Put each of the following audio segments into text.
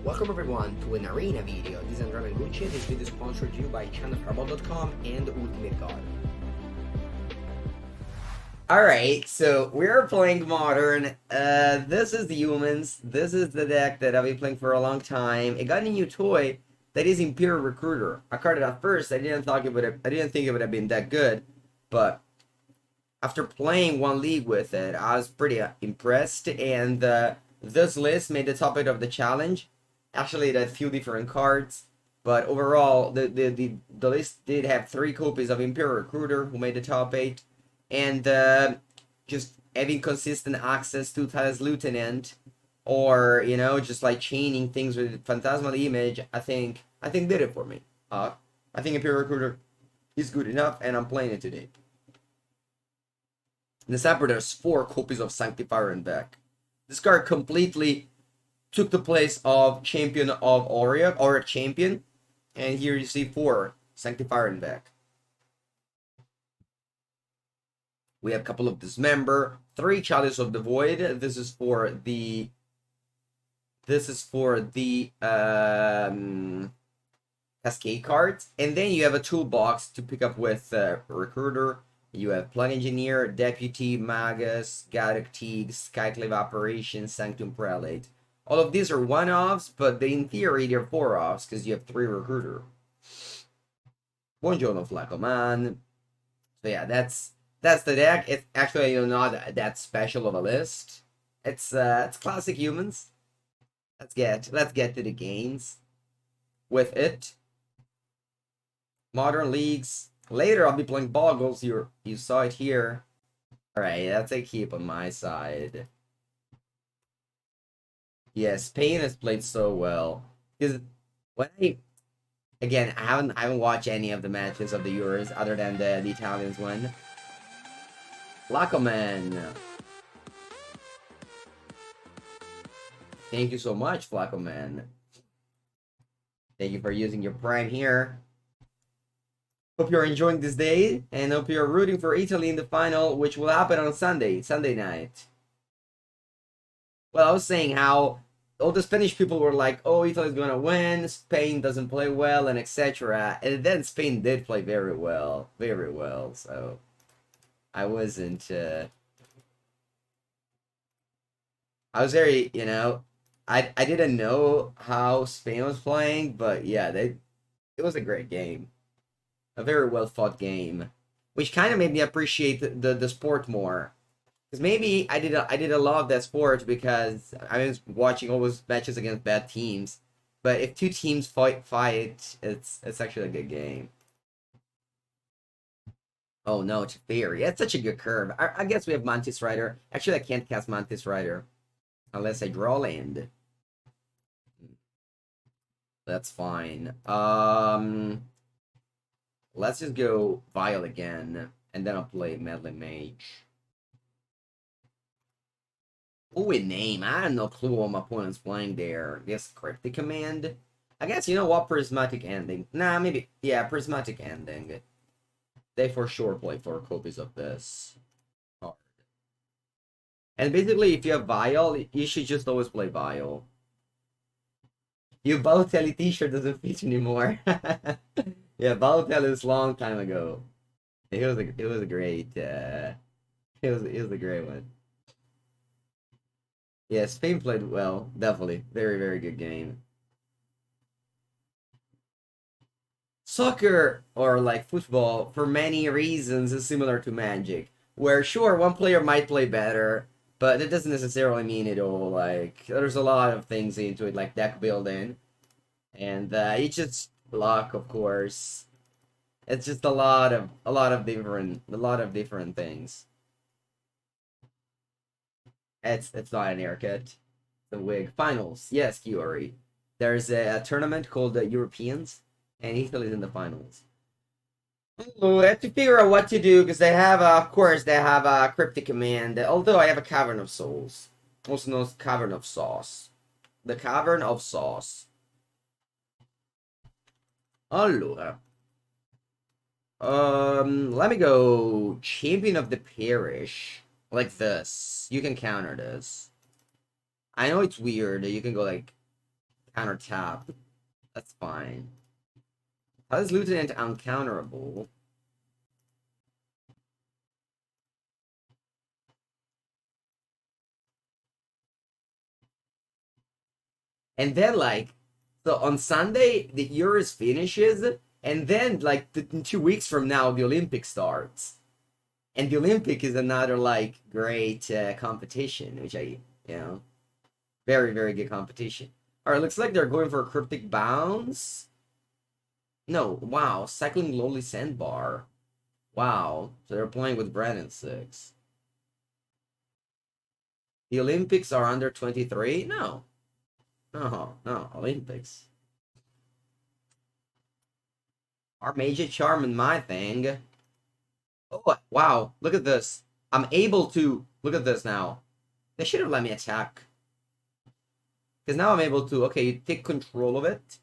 Welcome everyone to an arena video. This is Andrea Mengucci. This video is sponsored to you by channelfireball.com and Ultimate God. Alright, so we're playing Modern. This is the humans. This is the deck that I've been playing for a long time. It got a new toy that is Imperial Recruiter. I carded at first. I didn't think it would have been that good, but after playing one league with it, I was pretty impressed, and this list made the topic of the challenge. Actually, it had a few different cards, but overall, the list did have 3 copies of Imperial Recruiter, who made the top 8, and just having consistent access to Thales Lieutenant, or, you know, just like chaining things with Phantasmal Image, I think did it for me. I think Imperial Recruiter is good enough, and I'm playing it today. In the Sapper, there's 4 copies of Sanctifier in deck. This card completely took the place of Champion of Auric, Auric Champion, and here you see 4 Sanctifier in deck. We have a couple of Dismember, 3 Chalice of the Void. This is for the Cascade cards, and then you have a toolbox to pick up with Recruiter. You have Plug Engineer, Deputy, Magus, Gaddock Teague, Skyclave Operation, Sanctum Prelate. All of these are one-offs, but in theory they're 4-offs because you have 3 Recruiter. Buongiorno Flacoman. So yeah, that's the deck. It's actually, you know, not that special of a list. It's classic humans. Let's get to the games with it. Modern leagues. Later, I'll be playing Boggles. You saw it here. Alright, that's a keep on my side. Yeah, Spain has played so well. Because when I haven't watched any of the matches of the Euros other than the Italians one. Flacoman. Thank you so much, Flacoman. Thank you for using your Prime here. Hope you're enjoying this day, and hope you're rooting for Italy in the final, which will happen on Sunday night. Well, I was saying how all the Spanish people were like, oh, Italy's gonna win, Spain doesn't play well, and etc. And then Spain did play very well, so I wasn't, I was very, you know, I didn't know how Spain was playing, but yeah, it was a great game. A very well fought game, which kind of made me appreciate the sport more. Because maybe I did a lot of that sport because I was watching all those matches against bad teams. But if 2 teams fight, it's actually a good game. Oh no, it's Fairy. That's such a good curve. I guess we have Mantis Rider. Actually, I can't cast Mantis Rider unless I draw land. That's fine. Let's just go Vile again, and then I'll play Meddling Mage. Oh, a name. I have no clue what my opponent's playing there. Guess Cryptic Command. I guess, you know what, Prismatic Ending. Nah, maybe, yeah, Prismatic Ending. They for sure play 4 copies of this card. And basically, if you have Vile, you should just always play Vile. Your Balotelli t-shirt doesn't fit anymore. Yeah, Balotelli is a long time ago. It was a great it was a great one. Yeah, Spain played well, definitely. Very, very good game. Soccer, or like football, for many reasons is similar to Magic. Where sure, one player might play better, but it doesn't necessarily mean it all. Like, there's a lot of things into it, like deck building. And it's just luck, of course. It's just a lot of different things. It's not an haircut. The wig. Finals. Yes, Kiori. There's a tournament called the Europeans, and Italy's in the finals. Oh, I have to figure out what to do because they have, of course, they have a Cryptic Command. Although I have a Cavern of Souls, also known as Cavern of Sauce. The Cavern of Sauce. Allora. Let me go Champion of the Parish. Like this. You can counter this. I know it's weird. You can go like Counter tap. That's fine. How is Lieutenant uncounterable? And then, like, so on Sunday, the Euros finishes, and then, like, in 2 weeks from now, the Olympics starts. And the Olympic is another, like, great competition, which very, very good competition. All right, looks like they're going for a Cryptic Bounce. No, wow, Cycling Lowly Sandbar. Wow, so they're playing with Brandon 6. The Olympics are under 23? No. No, Olympics. Our Major Charm and my thing. Oh, wow, look at this. I'm able to, look at this now. They should have let me attack. Because now I'm able to, okay, you take control of it.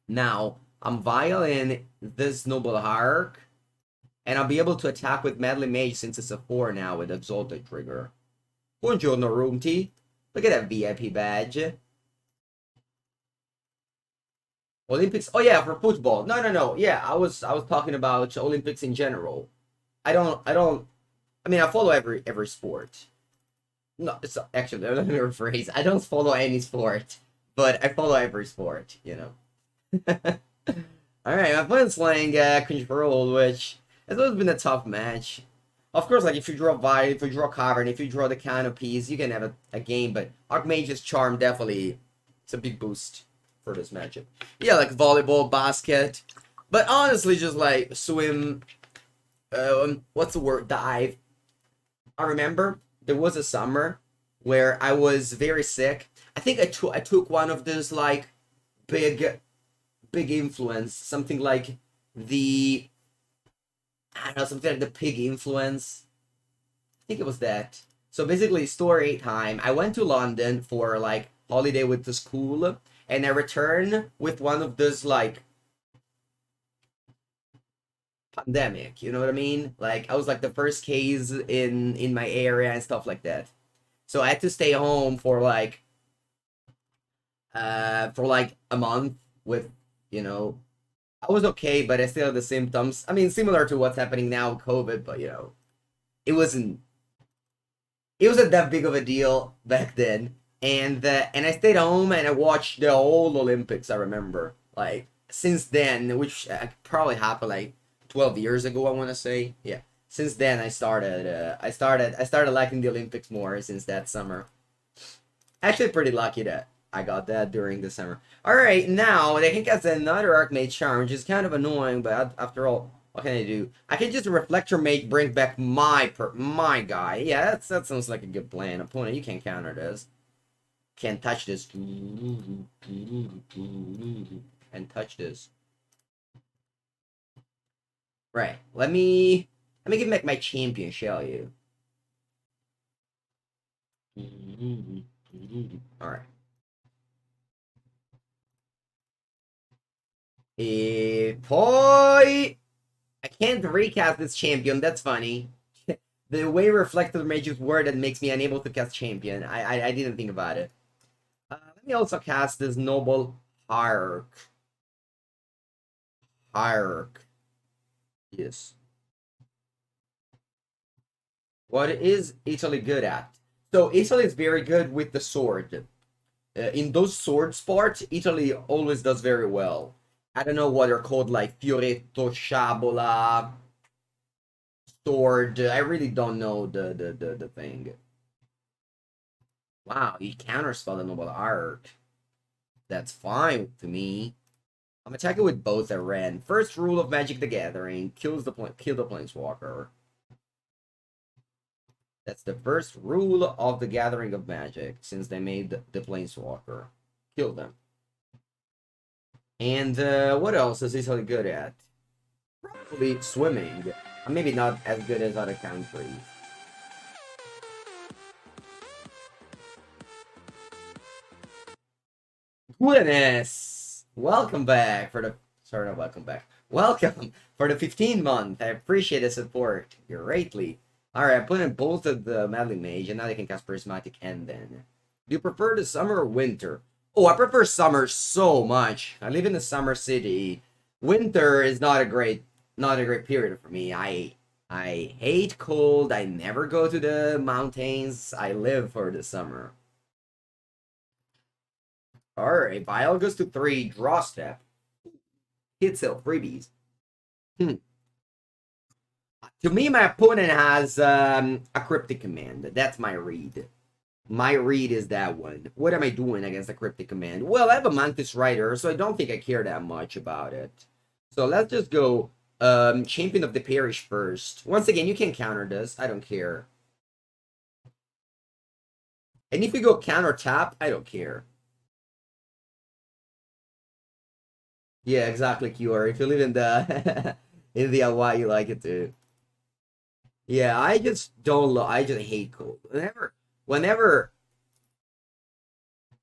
Now, I'm Violin this Noble Hierarch. And I'll be able to attack with Medley Mage since it's a 4 now with Exalted Trigger. Buongiorno, Roomty. Look at that VIP badge. Olympics. Oh yeah, for football. No. Yeah, I was talking about Olympics in general. I mean, I follow every sport. No, it's actually, let me rephrase. I don't follow any sport, but I follow every sport, you know. All right, my opponent's playing Control, which has always been a tough match. Of course, like, if you draw Vile, if you draw Cavern, if you draw the Canopies, you can have a game, but Archmage's Charm definitely, it's a big boost for this matchup. Yeah, like volleyball, basket, but honestly, just like swim, what's the word? Dive. I remember there was a summer where I was very sick. I think I took one of those, like, big influence, something like the, I don't know, something like the pig influence. I think it was that. So basically, story time. I went to London for, like, holiday with the school, and I returned with one of those, like, pandemic. You know what I mean? Like, I was like the first case in my area and stuff like that. So I had to stay home for like a month with, you know, I was okay, but I still had the symptoms. I mean, similar to what's happening now with COVID, but you know, it wasn't it wasn't that big of a deal back then. And I stayed home and I watched the whole Olympics. I remember, like, since then, which probably happened like 12 years ago. I want to say, yeah. Since then, I started liking the Olympics more since that summer. Actually, pretty lucky that I got that during the summer. All right, now they can cast another Archmage Charm, which is kind of annoying, but after all, what can I do? I can just Reflector Mage, bring back my guy. Yeah, that sounds like a good plan. Opponent, you can't counter this. Can't touch this. And touch this. Right. Let me give back my champion, shall you? All right. Boy, I can't recast this champion. That's funny. The way Reflector Mage is worded makes me unable to cast champion. I didn't think about it. Let me also cast this Noble Hierarch. Yes. What is Italy good at? So Italy is very good with the sword. In those sword sports, Italy always does very well. I don't know what they're called, like Fioretto, Sciabola, sword. I really don't know the thing. Wow, you counterspell the Noble Art. That's fine to me. I'm attacking with both at Ren. First rule of Magic the Gathering: kill the Planeswalker. That's the first rule of the Gathering of Magic since they made the Planeswalker. Kill them. And what else is Italy good at? Probably swimming. Maybe not as good as other countries. Goodness! Welcome back for the... Sorry, not welcome back. Welcome for the 15th month. I appreciate the support greatly. Alright, I put in both of the Madly Mage, and now they can cast Prismatic and then. Do you prefer the summer or winter? Oh, I prefer summer so much. I live in the summer city. Winter is not a great period for me. I hate cold. I never go to the mountains. I live for the summer. Alright, Vile goes to 3, draw step. Hit sell freebies. Hmm. To me, my opponent has a cryptic command. That's my read. My read is that one. What am I doing against a cryptic command? Well, I have a Mantis Rider, so I don't think I care that much about it. So let's just go Champion of the Parish first. Once again, you can counter this. I don't care. And if you go counter tap, I don't care. Yeah, exactly, QR. If you live in the in the Hawaii, you like it too. Yeah, I just don't love. I just hate cold. Whenever,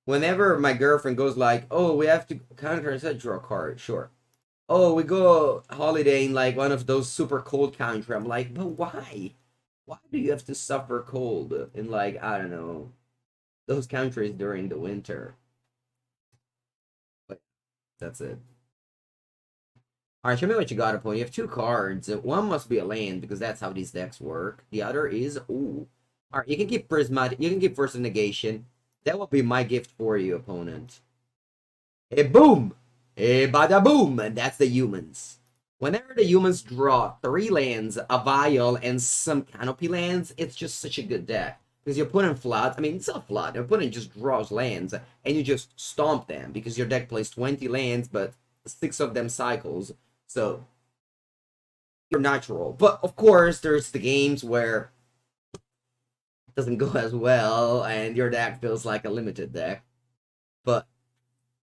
whenever my girlfriend goes like, "Oh, we have to counter and set draw a card." Sure. Oh, we go holiday in like one of those super cold country. I'm like, but why? Why do you have to suffer cold in like I don't know those countries during the winter? But that's it. All right, show me what you got, opponent. You have 2 cards. One must be a land because that's how these decks work. The other is ooh. All right, you can keep prismatic. You can keep first negation. That will be my gift for you, opponent. A boom, a bada boom, and that's the humans. Whenever the humans draw 3 lands, a vial, and some canopy lands, it's just such a good deck. Because your opponent flood, I mean, it's not flood, your opponent just draws lands, and you just stomp them, because your deck plays 20 lands, but 6 of them cycles. So, you're natural. But, of course, there's the games where it doesn't go as well, and your deck feels like a limited deck. But,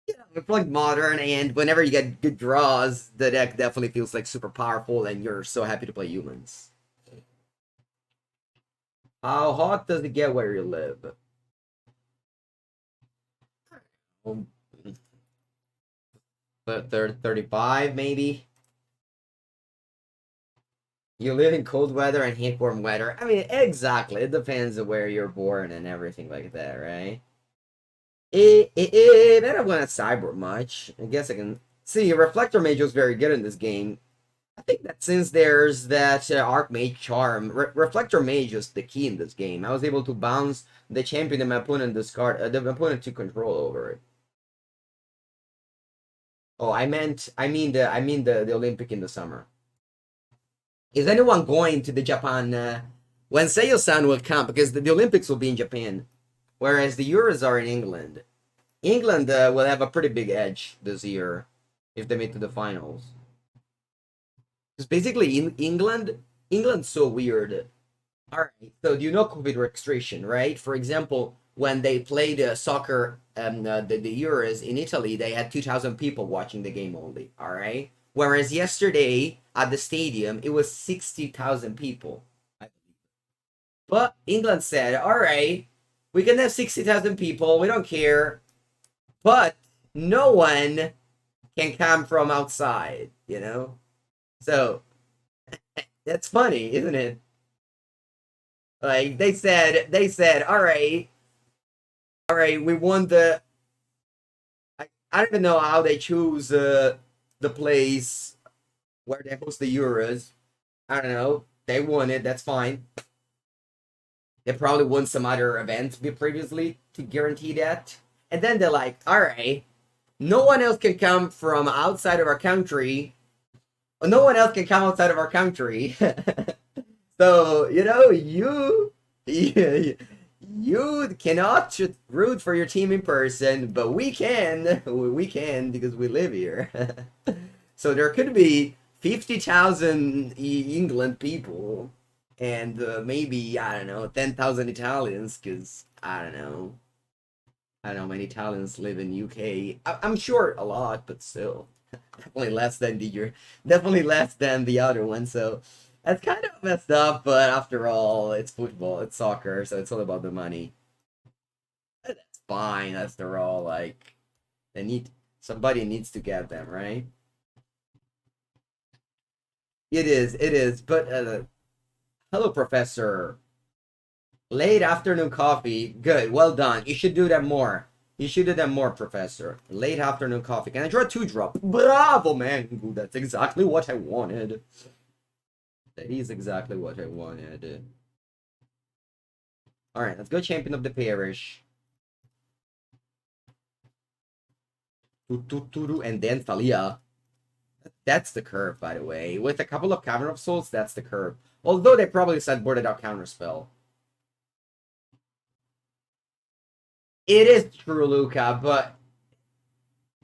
yeah, we're playing modern, and whenever you get good draws, the deck definitely feels like super powerful, and you're so happy to play humans. How hot does it get where you live? Um, 35, maybe? You live in cold weather and hate warm weather. I mean, exactly. It depends on where you're born and everything like that, right? I don't want to cyber much. I guess I can see Reflector Mage was very good in this game. I think that since there's that Archmage charm, Reflector Mage is the key in this game. I was able to bounce the champion and my opponent discard the opponent to control over it. Oh, I mean the Olympic in the summer. Is anyone going to the Japan? When Seiyo-san will come, because the Olympics will be in Japan, whereas the Euros are in England. England will have a pretty big edge this year if they make to the finals. Because basically, in England's so weird. All right, so do you know COVID restriction, right? For example, when they played soccer, the Euros in Italy, they had 2,000 people watching the game only. All right, whereas yesterday at the stadium, it was 60,000 people. But England said, all right, we can have 60,000 people. We don't care. But no one can come from outside, you know? So that's funny, isn't it? Like they said, all right, we won the. I don't even know how they choose the place where they host the Euros. I don't know. They won it. That's fine. They probably won some other event previously to guarantee that. And then they're like, all right, no one else can come from outside of our country. No one else can come outside of our country. So, you cannot root for your team in person, but we can. We can because we live here. So there could be 50,000 England people and maybe, I don't know, 10,000 Italians because I don't know how many Italians live in UK. I'm sure a lot, but still. Definitely less than definitely less than the other one. So that's kind of messed up. But after all, it's football, it's soccer, so it's all about the money. That's fine. After all, like they need somebody needs to get them right. It is. It is. But hello, Professor. Late afternoon coffee. Good. Well done. You should do that more. You should have done more, Professor. Late afternoon coffee. Can I draw a 2-drop? Bravo, man! That's exactly what I wanted. That is exactly what I wanted. Alright, let's go Champion of the Parish. And then Thalia. That's the curve, by the way. With a couple of Cavern of Souls, that's the curve. Although they probably sideboarded out Counterspell. It is true, Luca, but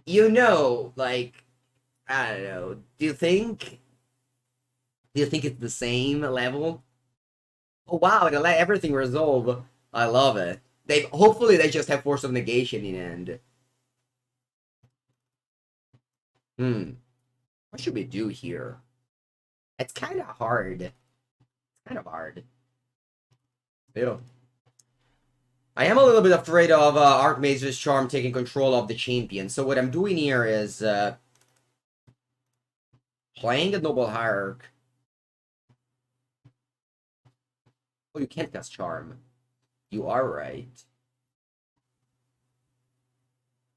you know, like, I don't know. Do you think it's the same level? Oh wow, they let everything resolve. I love it. Hopefully they just have Force of Negation in end. What should we do here? It's kind of hard. It's kind of hard. Ew. I am a little bit afraid of Archmage's Charm taking control of the champion. So what I'm doing here is playing a Noble Hierarch. Oh, you can't cast Charm. You are right.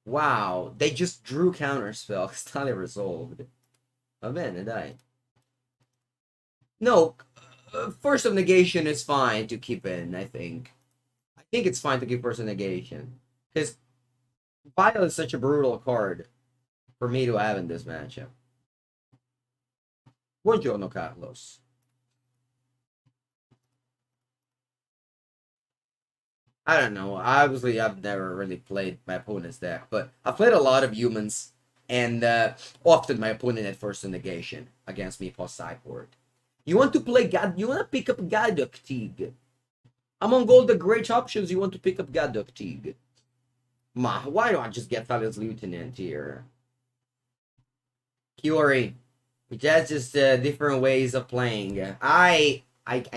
Wow, they just drew Counterspell. It's not resolved. Oh man, it died. No, Force of Negation is fine to keep in, I think. I think it's fine to keep Force of Negation. Because Vile is such a brutal card for me to have in this matchup. Buongiorno, Carlos. I don't know. Obviously, I've never really played my opponent's deck, but I've played a lot of humans, and often my opponent had Force of Negation against me post sideboard. You want to play God? You want to pick up Gadok Teague. Among all the great options, you want to pick up Gadok Teague. Ma, why don't I just get Thalia's Lieutenant here? Kiori. That's just different ways of playing. I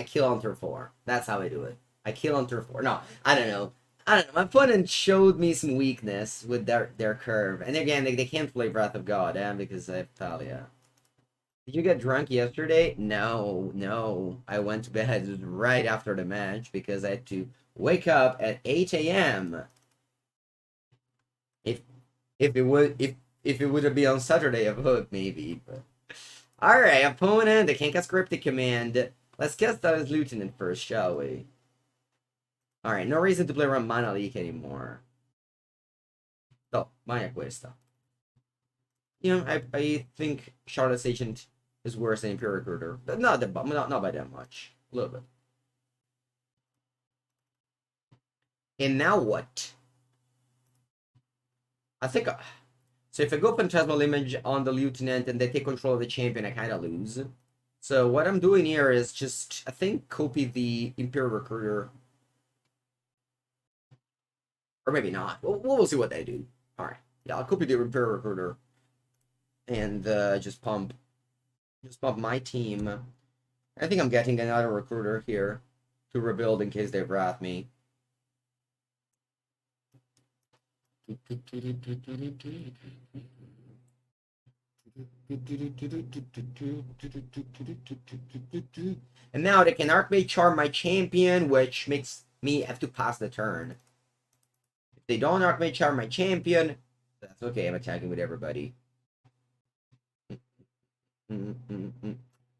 kill on turn 4. That's how I do it. I kill on turn 4. No, I don't know. My opponent showed me some weakness with their curve. And again, they can't play Breath of God, because I have Thalia. Did you get drunk yesterday? No. I went to bed right after the match because I had to wake up at 8 a.m. If it would have been on Saturday, I would maybe. But alright, opponent. They can't cast Cryptic Command. Let's cast that as Lieutenant first, shall we? Alright, no reason to play around Mana Leak anymore. Oh, Maya Questa. You know, I think Charlotte's Agent is worse than Imperial Recruiter. But not by that much. A little bit. And now what? I think... so if I go Phantasmal Image on the Lieutenant and they take control of the champion, I kind of lose. So what I'm doing here is just, I think, copy the Imperial Recruiter. Or maybe not. We'll see what they do. Alright. Yeah, I'll copy the Imperial Recruiter. And just pump my team. I think I'm getting another Recruiter here to rebuild in case they wrath me. And now they can Archmage Charm my champion, which makes me have to pass the turn. If they don't Archmage Charm my champion, that's okay, I'm attacking with everybody.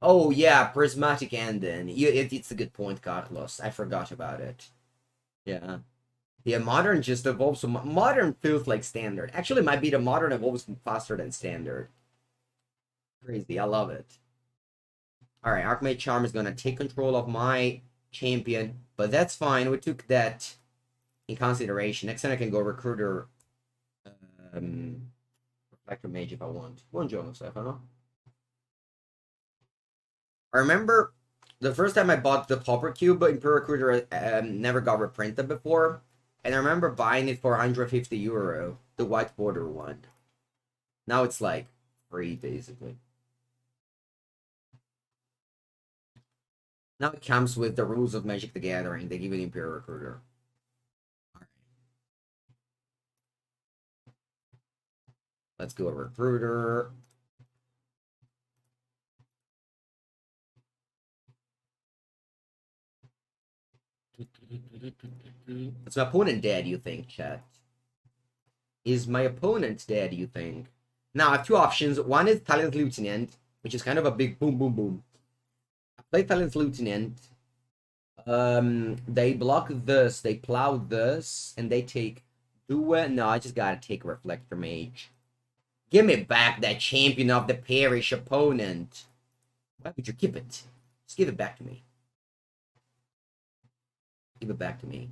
Oh yeah, Prismatic Ending. It's a good point, Carlos. I forgot about it. Yeah. Yeah, Modern just evolves. So Modern feels like Standard. Actually, might be the Modern evolves faster than Standard. Crazy, I love it. Alright, Archmage Charm is gonna take control of my champion, but that's fine. We took that in consideration. Next time I can go Recruiter Reflector Mage if I want. Buongiorno, Stefano. I remember the first time I bought the Pauper Cube, but Imperial Recruiter never got reprinted before. And I remember buying it for €150, the white border one. Now it's like free, basically. Now it comes with the rules of Magic the Gathering. They give it Imperial Recruiter. All right. Let's go Recruiter. Is my opponent dead, you think, chat? Is my opponent dead, you think? Now, I have two options. One is Talent Lieutenant, which is kind of a big boom, boom, boom. I play Talent Lieutenant. They block this, they plow this, and they take Dua. No, I just gotta take Reflector Mage. Give me back that champion of the parish opponent. Why would you give it? Just give it back to me. Give it back to me.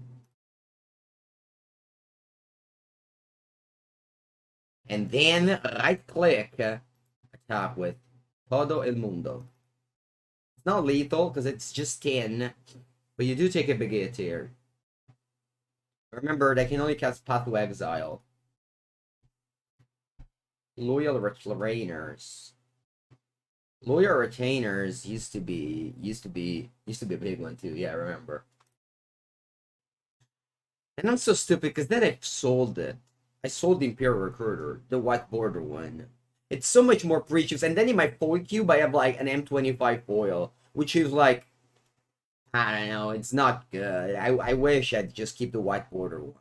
And then right click, attack with Todo el Mundo. It's not lethal because it's just 10, but you do take a big hit here. Remember, they can only cast Path to Exile. Loyal Retainers. Loyal Retainers used to be a big one too. Yeah, I remember. And I'm so stupid because then I sold it. I sold the Imperial Recruiter, the white border one. It's so much more precious. And then in my foil cube, I have like an M25 foil, which is like, I don't know, it's not good. I wish I'd just keep the white border one.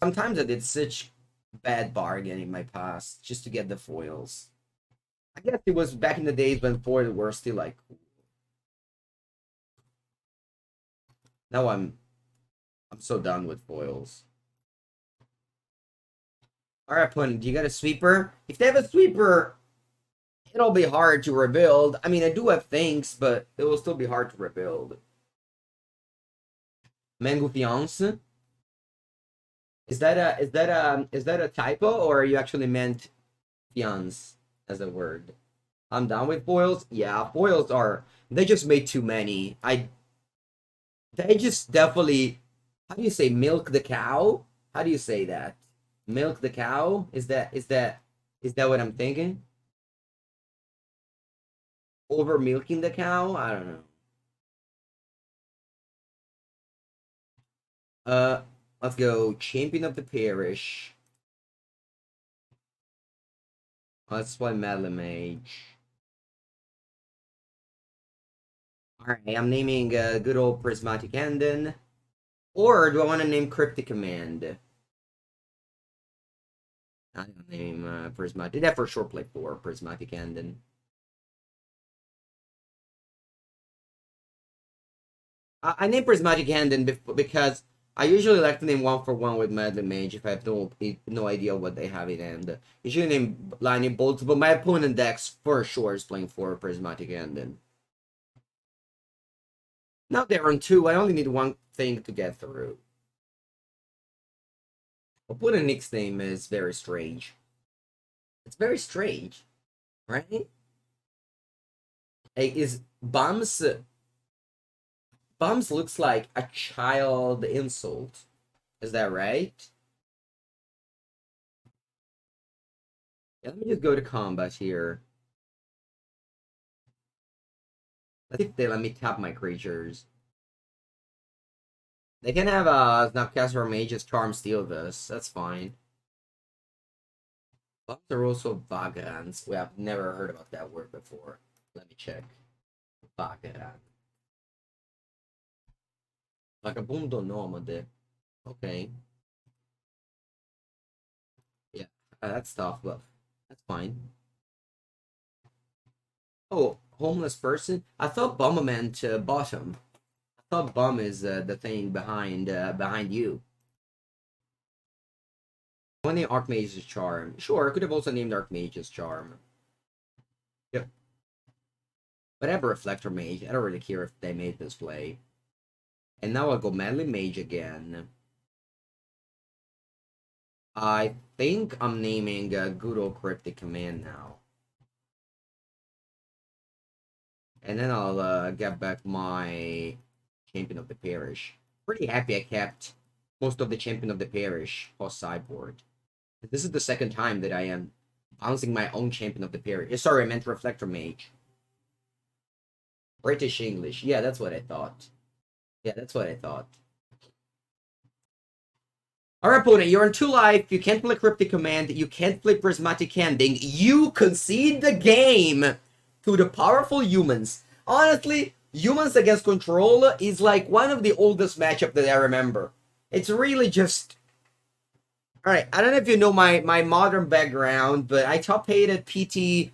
Sometimes I did such bad bargain in my past just to get the foils. I guess it was back in the days when foils were still like cool. Now I'm so done with foils. Alright, opponent, do you got a sweeper? If they have a sweeper, it'll be hard to rebuild. I mean, I do have things, but it will still be hard to rebuild. Mengucci? Is that a typo, or are you actually meant fiance as a word? I'm done with foils. Yeah, foils they just made too many. They just definitely, how do you say, milk the cow? How do you say that? Milk the cow? Is that what I'm thinking? Over milking the cow? I don't know. Let's go. Champion of the Parish. Let's play Melee Mage. Alright, I'm naming good old Prismatic Endin. Or do I want to name Cryptic Command? I don't name Prismatic. That for sure play 4 Prismatic Endin. I name Prismatic Endin because I usually like to name 1-for-1 with Melee Mage if I have no idea what they have in hand. Usually name Lightning Bolts, but my opponent decks for sure is playing 4 Prismatic Endin. Now they're on 2, I only need one thing to get through. Opponent Nick's name is very strange. It's very strange, right? Hey, is Bums looks like a child insult. Is that right? Yeah, let me just go to combat here. Let's see if they let me tap my creatures. They can have a Snapcaster or Mage's Charm steal this. That's fine. Bums are also vagans. We have never heard about that word before. Let me check. Vagan. Vagabundo nomade. Okay. Yeah, that's tough, but that's fine. Oh, homeless person? I thought bum meant bottom. I thought bum is the thing behind you. I want to name Archmage's Charm. Sure, I could have also named Archmage's Charm. Yep. Whatever, Reflector Mage. I don't really care if they made this play. And now I'll go Melee Mage again. I think I'm naming good old Cryptic Command now. And then I'll get back my Champion of the Parish. Pretty happy I kept most of the Champion of the Parish post sideboard. This is the second time that I am bouncing my own Champion of the Parish. Sorry, I meant Reflector Mage. British English. Yeah, that's what I thought. Yeah, that's what I thought. Alright, opponent, you're on 2 life. You can't play Cryptic Command. You can't play Prismatic Ending. You concede the game to the powerful humans. Honestly, humans against control is like one of the oldest matchups that I remember. It's really just All right, I don't know if you know my modern background, but I top eight at PT.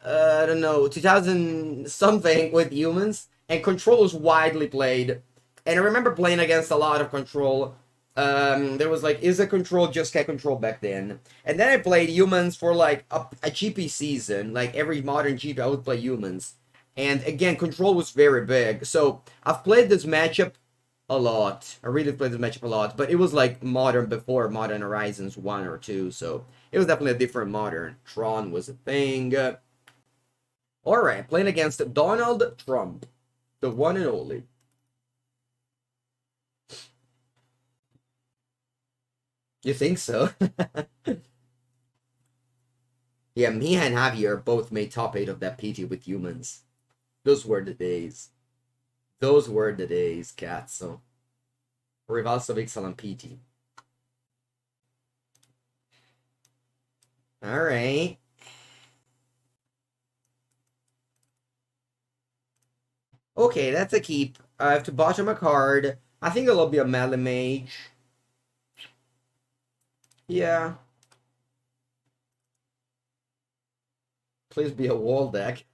I don't know, 2000 something with humans, and Control was widely played. And I remember playing against a lot of Control. There was like, is a Control just get Control back then? And then I played humans for like a GP season. Like every modern GP, I would play humans. And again, Control was very big. So I've played this matchup a lot. I really played this matchup a lot, but it was like modern before Modern Horizons 1 or 2, so it was definitely a different modern. Tron was a thing. Alright, playing against Donald Trump, the one and only. You think so? Yeah, me and Javier both made top 8 of that PT with humans. Those were the days. Those were the days, cazzo. Rivalso of excellent PT. Alright. Okay, that's a keep. I have to bottom a card. I think it'll be a melee mage. Yeah. Please be a wall deck.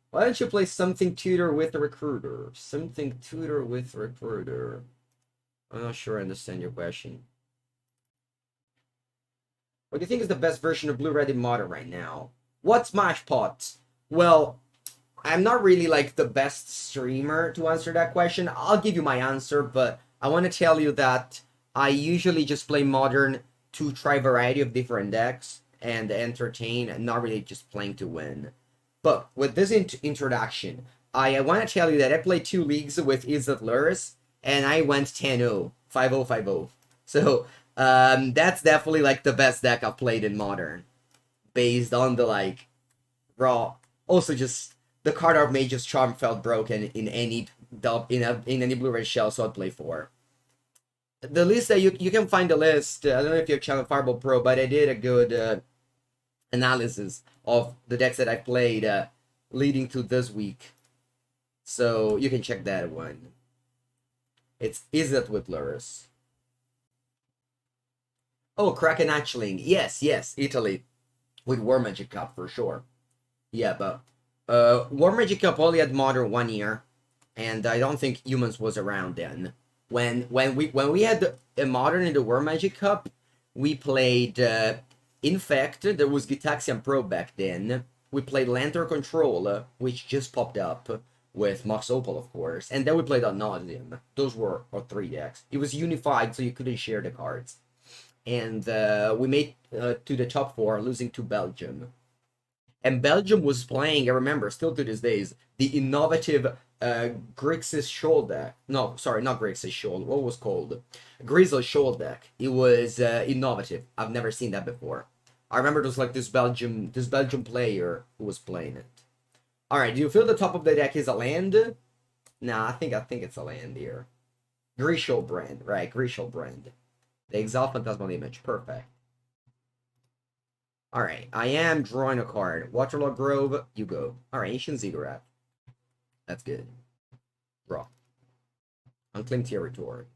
Why don't you play something tutor with a recruiter? Something tutor with recruiter. I'm not sure I understand your question. What do you think is the best version of Blue Red in Modern right now? What Smash Pot? Well, I'm not really like the best streamer to answer that question. I'll give you my answer, but I want to tell you that I usually just play Modern to try a variety of different decks and entertain, and not really just playing to win. But with this introduction, I want to tell you that I played 2 leagues with Izzat Luris, and I went 10-0, 5-0, 5-0. So that's definitely like the best deck I've played in Modern, based on the like raw. Also, just the card art Mage's Charm felt broken in any in any Blu-ray shell, so I'd play 4. The list that you can find the list. I don't know if you have Channel Fireball Pro, but I did a good analysis of the decks that I played leading to this week, so you can check that one. It's Izzat with Luris. Oh, Kraken Hatchling. Yes, yes, Italy with War Magic Cup for sure. Yeah, but War Magic Cup only had Modern 1 year, and I don't think Humans was around then. When we had a Modern in the War Magic Cup, we played. In fact, there was Gitaxian Pro back then. We played Lantern Control, which just popped up with Mox Opal, of course, and then we played Ad Nauseam. Those were our 3 decks. It was unified, so you couldn't share the cards. And we made to the top 4, losing to Belgium. And Belgium was playing, I remember, still to this days, the innovative Grixis Shoal deck. No, sorry, not Grixis Shoal. What was called? Grizzle Shoal deck. It was innovative. I've never seen that before. I remember there was like this Belgium player who was playing it. All right, do you feel the top of the deck is a land? Nah, I think it's a land here. Grishol brand, right? Grishol brand. The Exalt Phantasmal Image, perfect. Alright, I am drawing a card. Waterlog Grove, you go. Alright, Ancient Ziggurat. That's good. Draw. Unclaimed Territory.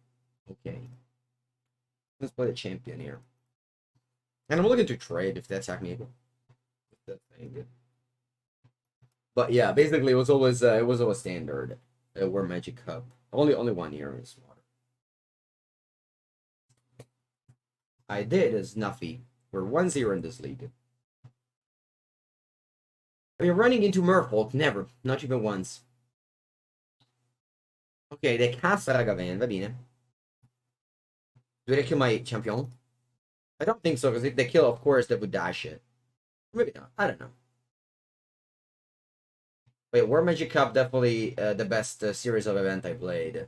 Okay. Let's play the champion here. And I'm looking to trade if that's technical. That thing. But yeah, basically it was always standard. War Magic Cup. Only 1 year is water. I did as Nuffy. We're 1-0 in this league. Are you running into Merfolk? Never. Not even once. Ok, they cast Ragavan, va bene. Do they kill my champion? I don't think so, because if they kill, of course, they would dash it. Maybe not. I don't know. Wait, War Magic Cup, definitely the best series of event I played.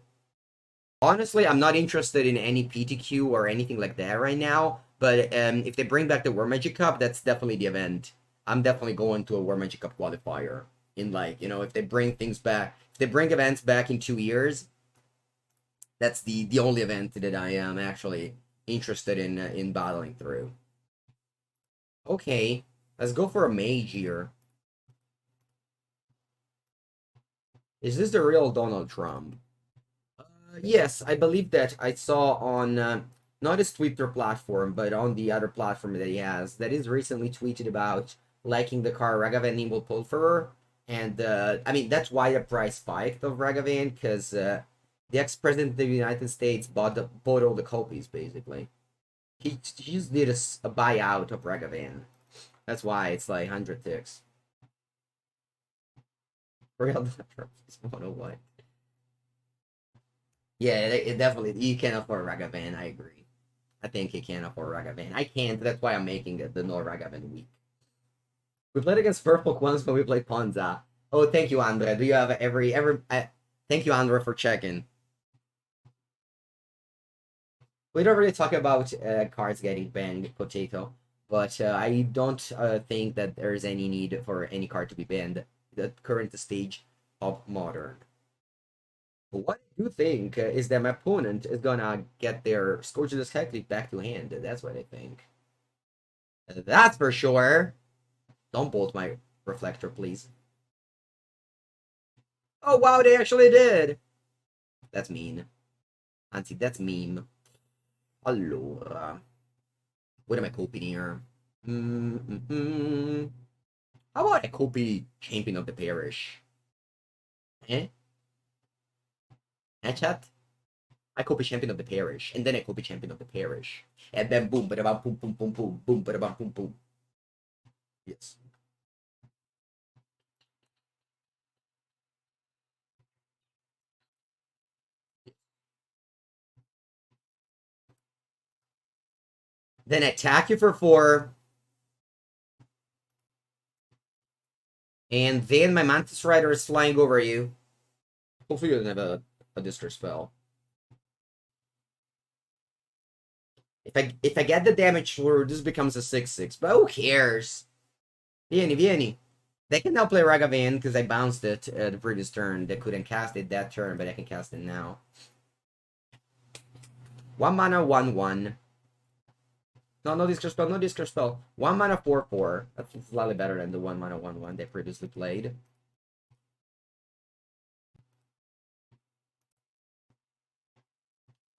Honestly, I'm not interested in any PTQ or anything like that right now, but if they bring back the War Magic Cup, that's definitely the event. I'm definitely going to a War Magic Cup qualifier. In like, you know, if they bring things back, if they bring events back in 2 years, that's the only event that I am actually interested in battling through. Okay, let's go for a mage here. Is this the real Donald Trump? Yes, I believe that I saw on not his Twitter platform, but on the other platform that he has, that is recently tweeted about liking the car Ragavan Nimble Pulverer. And I mean, that's why the price spiked of Ragavan, because the ex-president of the United States bought all the copies, basically. He just did a buyout of Ragavan. That's why it's like 100 ticks. Real 101. Yeah, it definitely, you can afford Ragavan, I agree. I think he can afford Ragavan. I can't, that's why I'm making it the no Ragavan week. We played against Purple once when we played Ponza. Oh, thank you, Andrea. Do you have thank you, Andrea, for checking. We don't really talk about cards getting banned, Potato, but I don't think that there's any need for any card to be banned the current stage of Modern. But what I do think is that my opponent is gonna get their Scourgeous Hectic back to hand. That's what I think. That's for sure. Don't bolt my reflector, please. Oh, wow, they actually did. That's mean. Anzi, that's meme. Allora. What am I copying here? How about I copy Champion of the Parish? Eh? Chat? I copy Champion of the Parish, and then I copy Champion of the Parish. And then boom, ba-da-bam, boom, boom, boom, boom, boom, ba-da-bam, boom, boom. Yes. Then attack you for 4. And then my Mantis Rider is flying over you. Hopefully you don't have a Distor spell. If I get the damage through, this becomes a 6/6. But who cares? Vieni. They can now play Ragavan because I bounced it the previous turn. They couldn't cast it that turn, but I can cast it now. 1 mana, 1/1. No Discord spell. 1 mana, 4/4. That's slightly better than the 1 mana, 1/1 they previously played.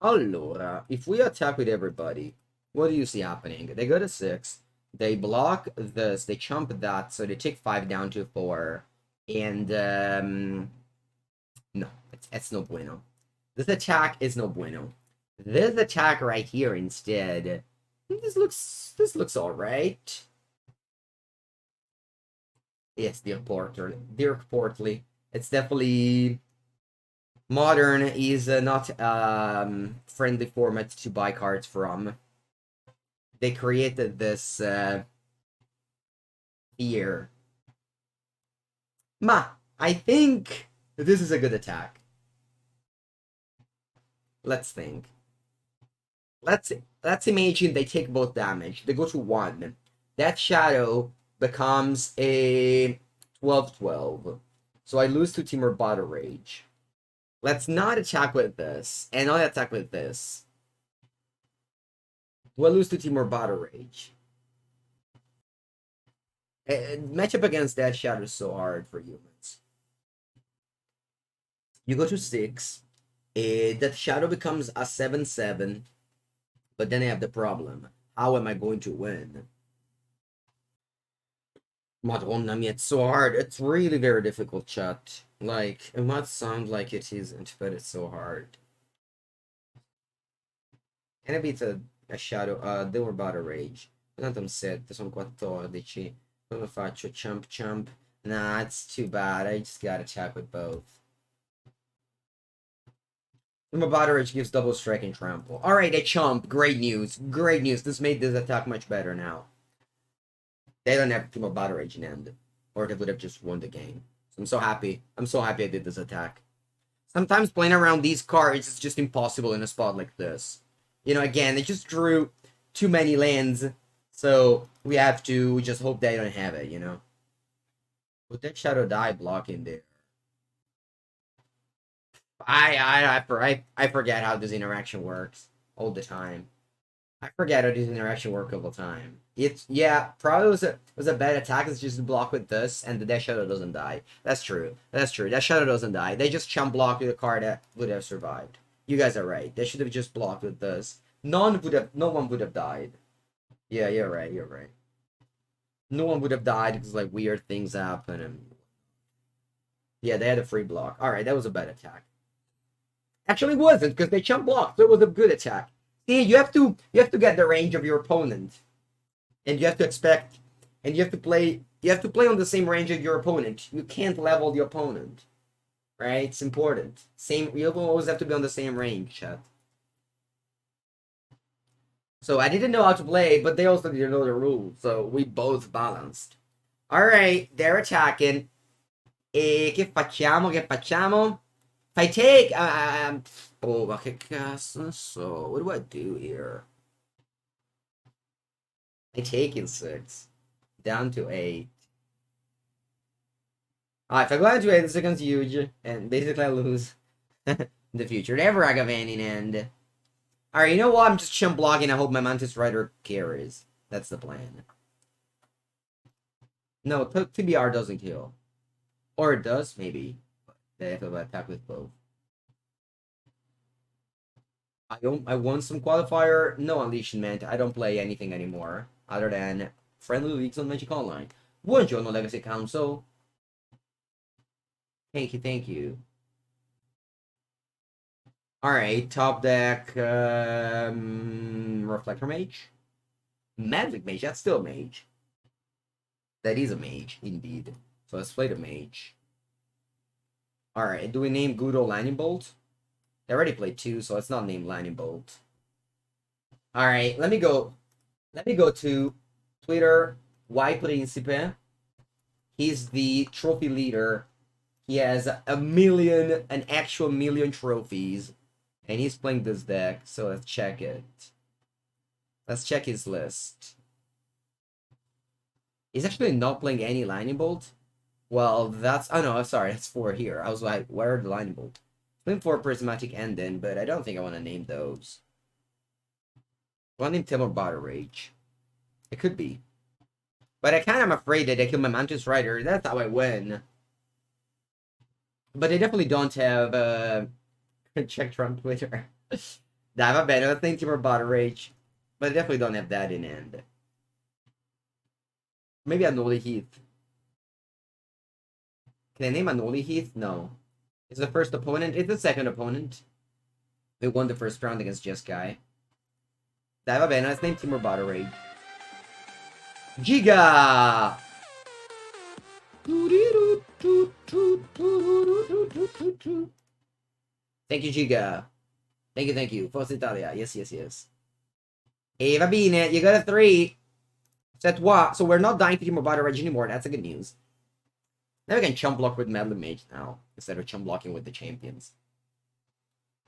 Allora, if we attack with everybody, what do you see happening? They go to 6. They block this. They chump that, so they take 5 down to 4. And, no, it's no bueno. This attack is no bueno. This attack right here instead, this looks alright. Yes, Dirk Portley. It's definitely Modern is not friendly format to buy cards from. They created this fear. I think this is a good attack. Let's think. Let's imagine they take both damage. They go to 1. That shadow becomes a 12/12. So I lose to Timur Battle Rage. Let's not attack with this, and not attack with this. Do I lose to Timur Battle Rage? Matchup against that shadow is so hard for humans. You go to 6. That shadow becomes a 7/7. But then I have the problem. How am I going to win? Madonna mia, it's so hard. It's really very difficult, chat. Like, it might sound like it isn't, but it's so hard. Can I beat a shadow? Devo Battle Rage. Tanto 7, sono 14. Come faccio? Chump. Nah, it's too bad. I just gotta attack with both. Timur Battle Rage gives double strike and trample. Alright, a chump. Great news. This made this attack much better now. They don't have Timur Battle Rage in end. Or they would have just won the game. So I'm so happy. I did this attack. Sometimes playing around these cards is just impossible in a spot like this. You know, again, they just drew too many lands. So we have to just hope they don't have it, you know. Would that Shadow die blocking there? I forget how this interaction works all the time. I forget how this interaction works all the time. It's probably was a bad attack. It's just block with this, and the Death Shadow doesn't die. That's true. That Shadow doesn't die. They just chump block with a card that would have survived. You guys are right. They should have just blocked with this. no one would have died. Yeah, you're right, you're right. No one would have died because like weird things happen and yeah, they had a free block. Alright, that was a bad attack. Actually wasn't, because they chump blocked, so it was a good attack. See, you have to get the range of your opponent. And you have to expect and you have to play on the same range of your opponent. You can't level the opponent. Right? It's important. You always have to be on the same range, chat. So I didn't know how to play, but they also didn't know the rules, so we both balanced. Alright, they're attacking. E che facciamo? Che facciamo? If I take... oh, ma che cazzo so. What do I do here? I take in 6. Down to 8. If I go down to 8, the second's huge. And basically I lose. In the future. Never aggravating end. Alright, you know what? I'm just chump blocking. I hope my Mantis Rider carries. That's the plan. No, TBR doesn't kill. Or it does, maybe. They have to attack with both. I won some qualifier. No unleashment. I don't play anything anymore. Other than friendly leagues on Magic Online. Buongiorno, Legacy Council. Thank you, thank you. Alright, top deck, Reflector Mage? Magic Mage, that's still a mage. That is a mage, indeed. So let's play the mage. Alright, do we name Gudo Lightning Bolt? They already played 2, so let's not name Lightning Bolt. Alright, let me go to Twitter, Y Principe. He's the trophy leader. He has an actual million trophies. And he's playing this deck, so let's check it. Let's check his list. He's actually not playing any Lightning Bolt. Well, that's... Oh, no, sorry, that's 4 here. I was like, where are the Lightning Bolt? Playing 4 Prismatic Ending, but I don't think I want to name those. I want to name Timor Bottle Rage. It could be. But I kind of am afraid that I kill my Mantis Rider. That's how I win. But I definitely don't have... check from Twitter. Dive better. I think Timor Bottle Rage. But I definitely don't have that in end. Maybe Anoli Heath. Can I name Anoli Heath? No. It's the first opponent. It's the second opponent. We won the first round against Jeskai. Dive bene. Let's name Timor Bottle Rage. Giga! Thank you, Giga. Thank you. Forza Italia. Yes. Hey, va bene. You got a 3. Set what? So we're not dying to Timor Bottle Rage anymore. That's a good news. Now we can chump block with Meddling Mage now, instead of chump blocking with the champions.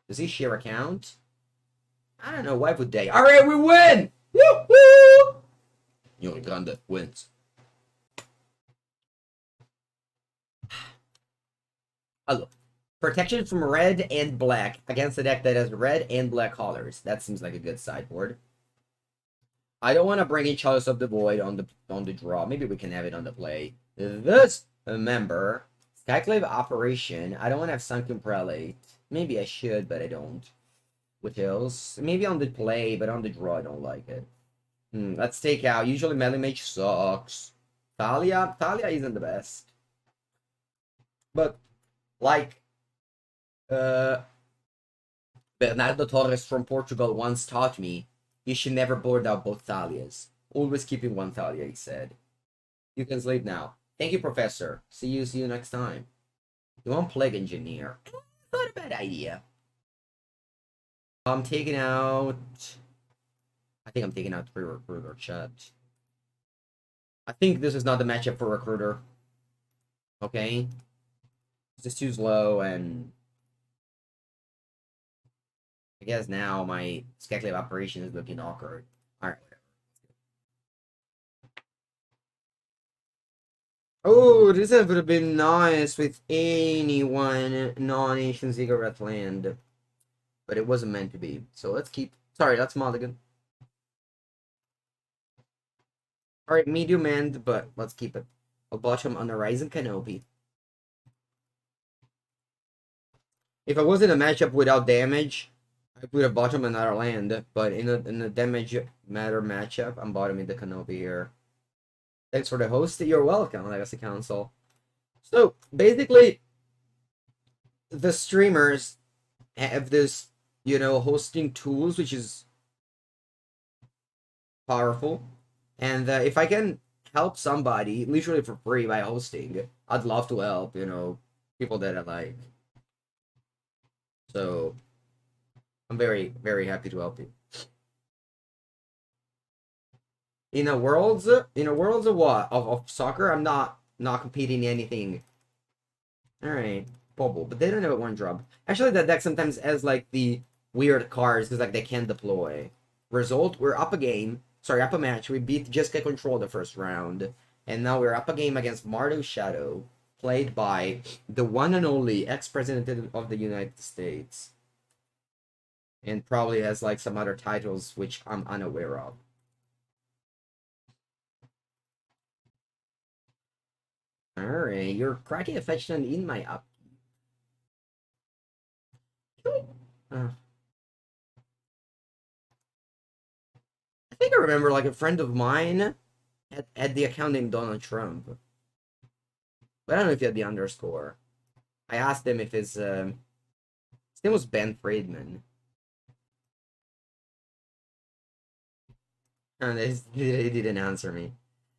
Does he share account? I don't know. Why would they? Alright, we win! Woo-hoo! Your Grande wins. Hello. Protection from red and black against a deck that has red and black colors. That seems like a good sideboard. I don't want to bring in Chalice of the Void on the draw. Maybe we can have it on the play. This member, Skyclave Operation. I don't want to have Sunken Prelate. Maybe I should, but I don't. With Hills. Maybe on the play, but on the draw I don't like it. Let's take out. Usually Melee Mage sucks. Thalia isn't the best. But, like, Bernardo Torres from Portugal once taught me, you should never board out both Thalias. Always keeping one Thalia, he said. You can sleep now. Thank you, Professor. See you next time. You want Plague Engineer? Not a bad idea. I'm taking out... I think I'm taking out 3 Recruiter, chat. I think this is not the matchup for Recruiter. Okay? It's just too slow, and... I guess now my Skyclave Operation is looking awkward. Alright, whatever. Oh, this would have been nice with anyone non-Asian Ziggurat land. But it wasn't meant to be. So let's keep... Sorry, that's Mulligan. Alright, medium end, but let's keep it. A bottom on the Rising Canopy. If I was in a matchup without damage, I put a bottom another land, but in a damage matter matchup, I'm bottoming the Kenobi here. Thanks for the host. You're welcome, Legacy Council. So basically, the streamers have this, hosting tools, which is powerful. And if I can help somebody literally for free by hosting, I'd love to help, people that I like. So I'm very, very happy to help you. In a worlds of what? Of soccer, I'm not competing in anything. Alright. Bubble. But they don't have a one drop. Actually that deck sometimes has like the weird cards because like they can't deploy. Result, we're up a game. Sorry, up a match. We beat Just Get Control the first round. And now we're up a game against Mardo Shadow, played by the one and only ex-president of the United States. And probably has like some other titles which I'm unaware of. Alright, you're cracking affection in my up. I think I remember like a friend of mine had the account named Donald Trump. But I don't know if he had the underscore. I asked him if his name was Ben Friedman. And he didn't answer me.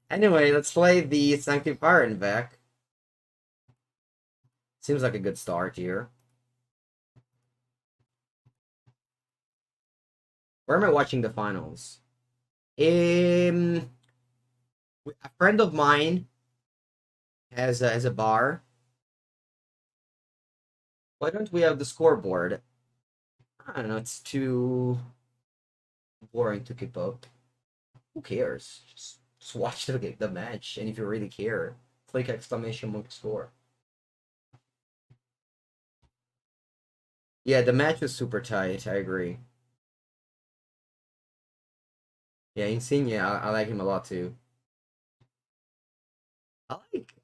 Anyway, let's play the Sanctifier in back. Seems like a good start here. Where am I watching the finals? A friend of mine has a bar. Why don't we have the scoreboard? I don't know, it's too boring to keep up. Who cares? Just watch the match, and if you really care, click exclamation mark score. Yeah, the match was super tight, I agree. Yeah, Insigne, I like him a lot too.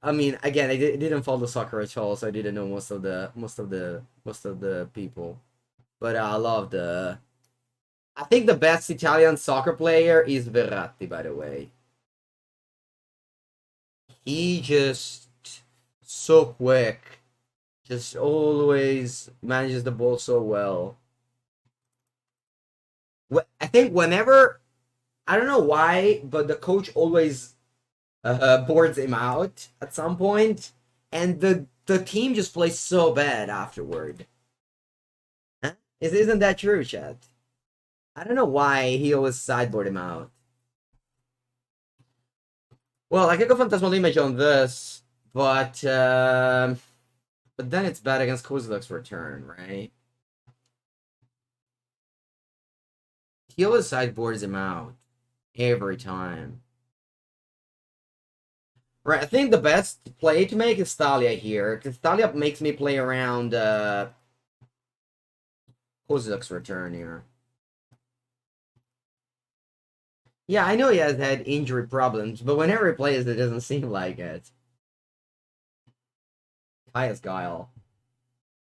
I mean, again, I didn't follow soccer at all, so I didn't know most of the people. But I love the. I think the best Italian soccer player is Verratti, by the way. He just so quick, just always manages the ball so well. I think whenever, I don't know why, but the coach always boards him out at some point, and the team just plays so bad afterward. Huh? Isn't that true, Chad? I don't know why he always sideboard him out. Well, I could go Phantasmal Image on this, but then it's bad against Kozilek's return, right? He always sideboards him out every time. Right, I think the best play to make is Thalia here, because Thalia makes me play around Kozilek's return here. Yeah, I know he has had injury problems, but whenever he plays, it doesn't seem like it. Pious Guile.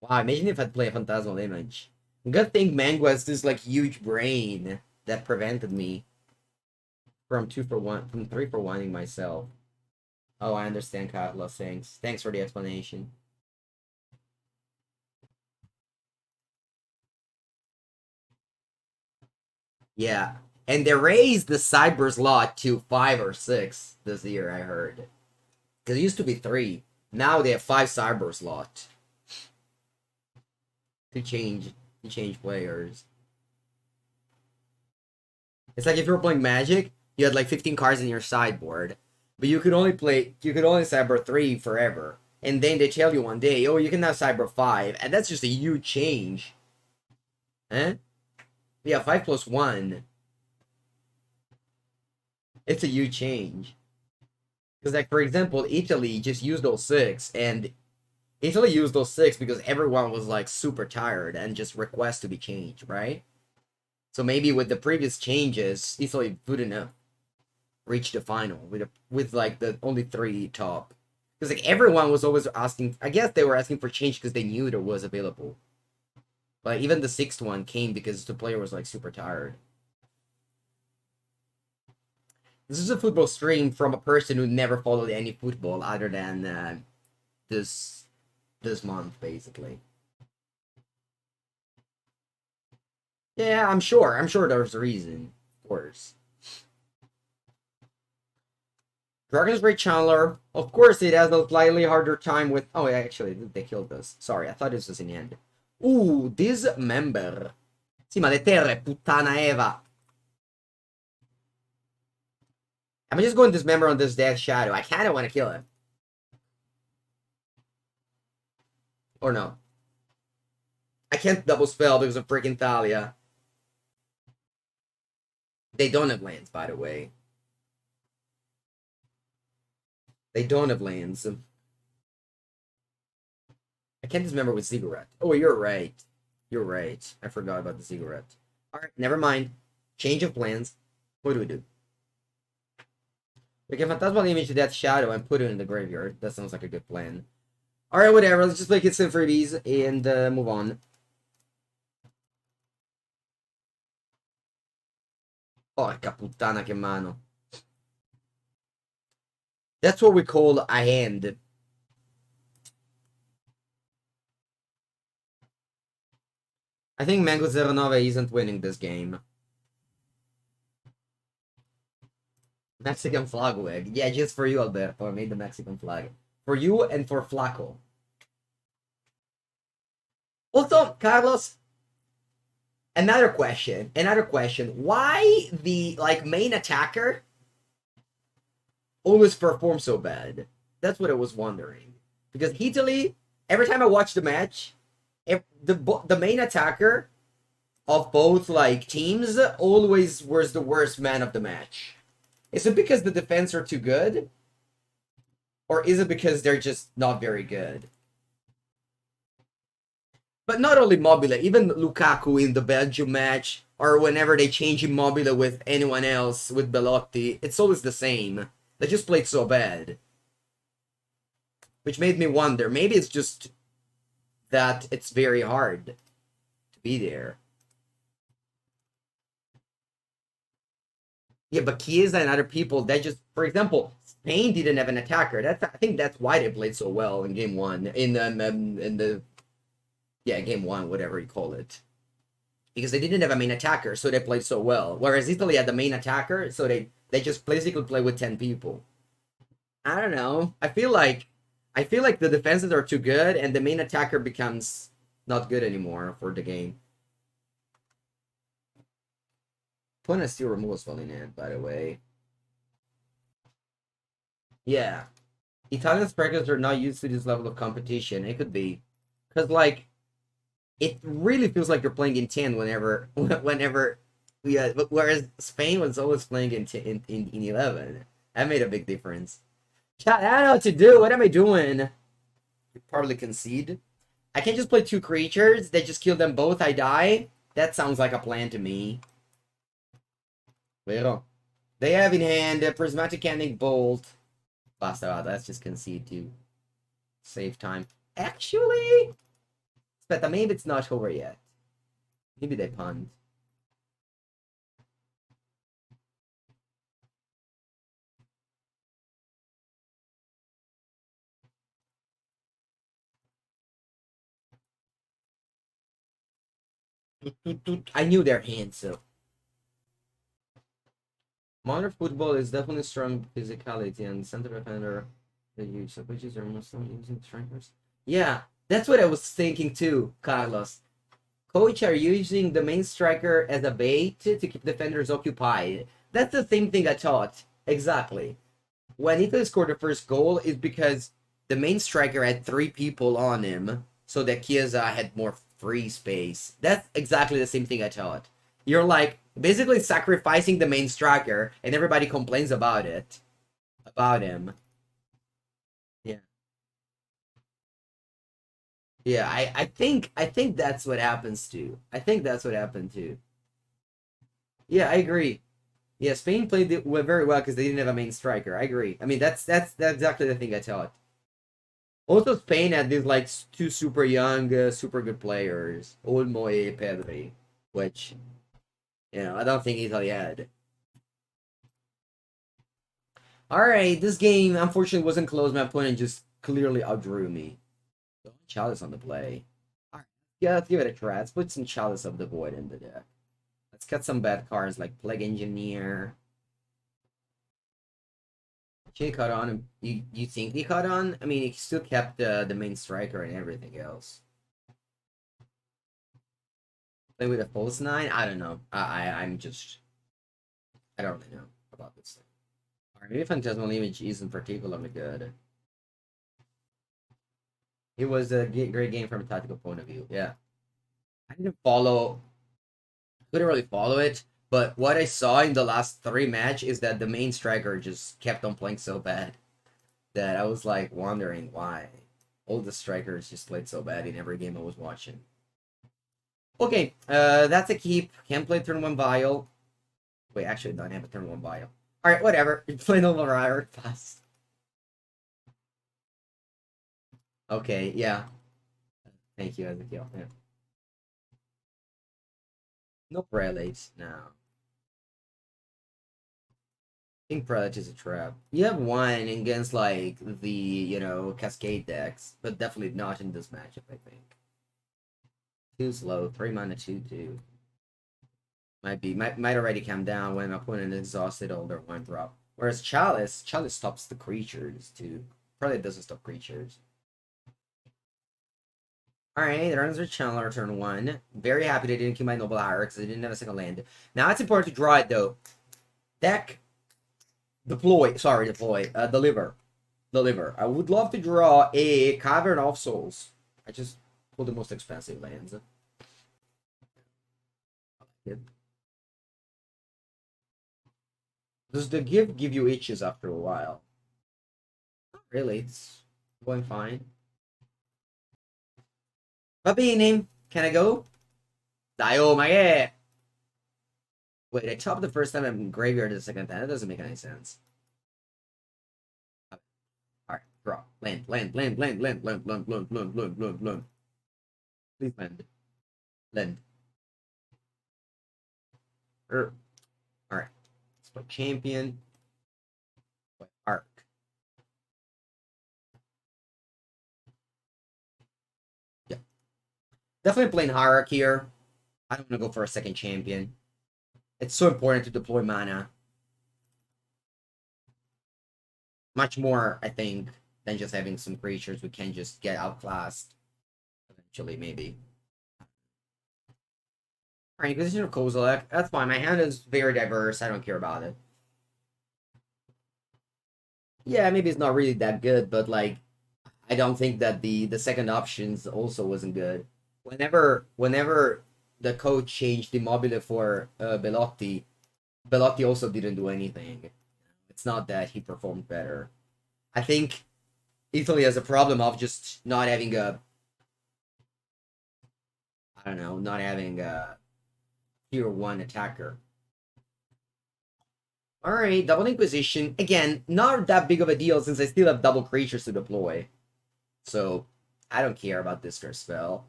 Wow, imagine if I'd play a Phantasmal Image. Good thing Mango has this, like, huge brain that prevented me from 3-for-1ing myself. Oh, I understand, Katla. Thanks for the explanation. Yeah, and they raised the Cyber slot to 5 or 6 this year, I heard. Because it used to be 3. Now they have 5 Cyber slot. To change players. It's like if you were playing Magic, you had like 15 cards in your sideboard, but you could only cyber 3 forever. And then they tell you one day, oh, you can now cyber 5, and that's just a huge change. Huh? Yeah, 5 plus 1. It's a huge change. Because, like, for example, Italy just used those 6, and Italy used those 6 because everyone was, like, super tired and just request to be changed, right? So maybe with the previous changes, Italy wouldn't have reached the final with like the only 3 top. Because like everyone was always asking, I guess they were asking for change because they knew there was available. But even the sixth one came because the player was like super tired. This is a football stream from a person who never followed any football other than this this month, basically. Yeah, I'm sure. I'm sure there's a reason, of course. Dragon's Great Chandler. Of course, it has a slightly harder time with. Oh, yeah, actually, they killed us. Sorry, I thought this was in the end. Dismember. Sì, ma le terre, puttana Eva. I'm just going to dismember on this dead shadow. I kind of want to kill him. Or no. I can't double spell because of freaking Thalia. They don't have lands, by the way. They don't have lands. I can't dismember with Ziggurat. Oh, you're right. You're right. I forgot about the Ziggurat. Alright, never mind. Change of plans. What do we do? We can Phantasmal Image Death Shadow and put it in the graveyard. That sounds like a good plan. Alright, whatever. Let's just make it some freebies and move on. Porca puttana che mano. That's what we call a hand. I think Mango 09 isn't winning this game. Mexican flag wig. Yeah, just for you, Alberto. I made the Mexican flag. For you and for Flaco. Also, Carlos, another question. Why the main attacker always performs so bad? That's what I was wondering. Because Italy, every time I watch the match, the main attacker of both teams always was the worst man of the match. Is it because the defense are too good? Or is it because they're just not very good? But not only Mobile, even Lukaku in the Belgium match, or whenever they change Immobile with anyone else, with Belotti, it's always the same. They just played so bad. Which made me wonder, maybe it's just that it's very hard to be there. Yeah, but Chiesa and other people, they just, for example, Spain didn't have an attacker. I think that's why they played so well in game one. In the game one, whatever you call it. Because they didn't have a main attacker, so they played so well. Whereas Italy had the main attacker, so they just basically play with 10 people. I don't know. I feel like the defenses are too good, and the main attacker becomes not good anymore for the game. Opponent still removal spelling in, by the way. Yeah. Italian strikers are not used to this level of competition. It could be. Because, it really feels like you're playing in 10 whenever yeah, whereas Spain was always playing in 11. That made a big difference. Chat, I don't know what to do. What am I doing? You probably concede. I can't just play 2 creatures. They just kill them both. I die. That sounds like a plan to me. Vero. They have in hand a Prismatic Canning Bolt. Basta, let's just concede to save time. Actually, but maybe it's not over yet. Maybe they punt. I knew their hand, so. Modern football is definitely strong physicality and center defender. The use of which are Muslim using strikers. Yeah, that's what I was thinking too, Carlos. Coach are using the main striker as a bait to keep defenders occupied. That's the same thing I thought. Exactly. When Italy scored the first goal is because the main striker had 3 people on him, so that Chiesa had more free space. That's exactly the same thing I thought. You're basically sacrificing the main striker, and everybody complains about it. About him. Yeah. Yeah, I think that's what happens too. I think that's what happened too. Yeah, I agree. Yeah, Spain played it very well because they didn't have a main striker. I agree. I mean, that's exactly the thing I thought. Also, Spain had these like two super young, super good players, Olmo and Pedri, which I don't think Italy had. All right, this game unfortunately wasn't close. My opponent just clearly outdrew me. Chalice on the play. All right, yeah, let's give it a try. Let's put some Chalice of the Void in the deck. Let's cut some bad cards like Plague Engineer. He caught on. You think he caught on? I mean, he still kept the main striker and everything else. Play with a false nine? I don't know. I'm just I don't really know about this thing. Alright, maybe Phantasmal Image isn't particularly good. It was a great game from a tactical point of view. Yeah, I didn't follow. Couldn't really follow it, but what I saw in the last three match is that the main striker just kept on playing so bad that I was like wondering why all the strikers just played so bad in every game I was watching. Okay, that's a keep. Can't play turn one Vial. Wait, actually, don't have a turn one Vial. Alright, whatever. Play no Riot Pass. Okay, yeah. Thank you, Ezekiel. Yeah. No prelates now. I think prelate is a trap. You have one against like the Cascade decks, but definitely not in this matchup, I think. Too slow, 3 mana 2/2. Might already come down when my opponent is exhausted all their one drop. Whereas Chalice stops the creatures too. Prelate doesn't stop creatures. Alright, the runs are Chandler turn one. Very happy they didn't kill my Noble Hierarch because they didn't have a single land. Now it's important to draw it though. Deck deploy. Deliver. Deliver. I would love to draw a Cavern of Souls. I just pulled the most expensive lands. Does the give you itches after a while? Not really, it's going fine. Va bene. Can I go? Dai, oh my god. Wait, I top the first time and graveyard the second time. That doesn't make any sense. Alright, draw. Land. Please land. Land. Alright. Let's play champion. Play arc. Yeah. Definitely playing hierarch here. I don't want to go for a second champion. It's so important to deploy mana. Much more, I think, than just having some creatures we can just get outclassed. Eventually, maybe. Alright, Inquisition of Kozilek. That's fine. My hand is very diverse. I don't care about it. Yeah, maybe it's not really that good, but like I don't think that the second options also wasn't good. Whenever the coach changed Immobile for Belotti, Belotti also didn't do anything. It's not that he performed better. I think Italy has a problem of just not having a I don't know, not having a tier one attacker. Alright, double Inquisition. Again, not that big of a deal since I still have double creatures to deploy. So I don't care about this first spell.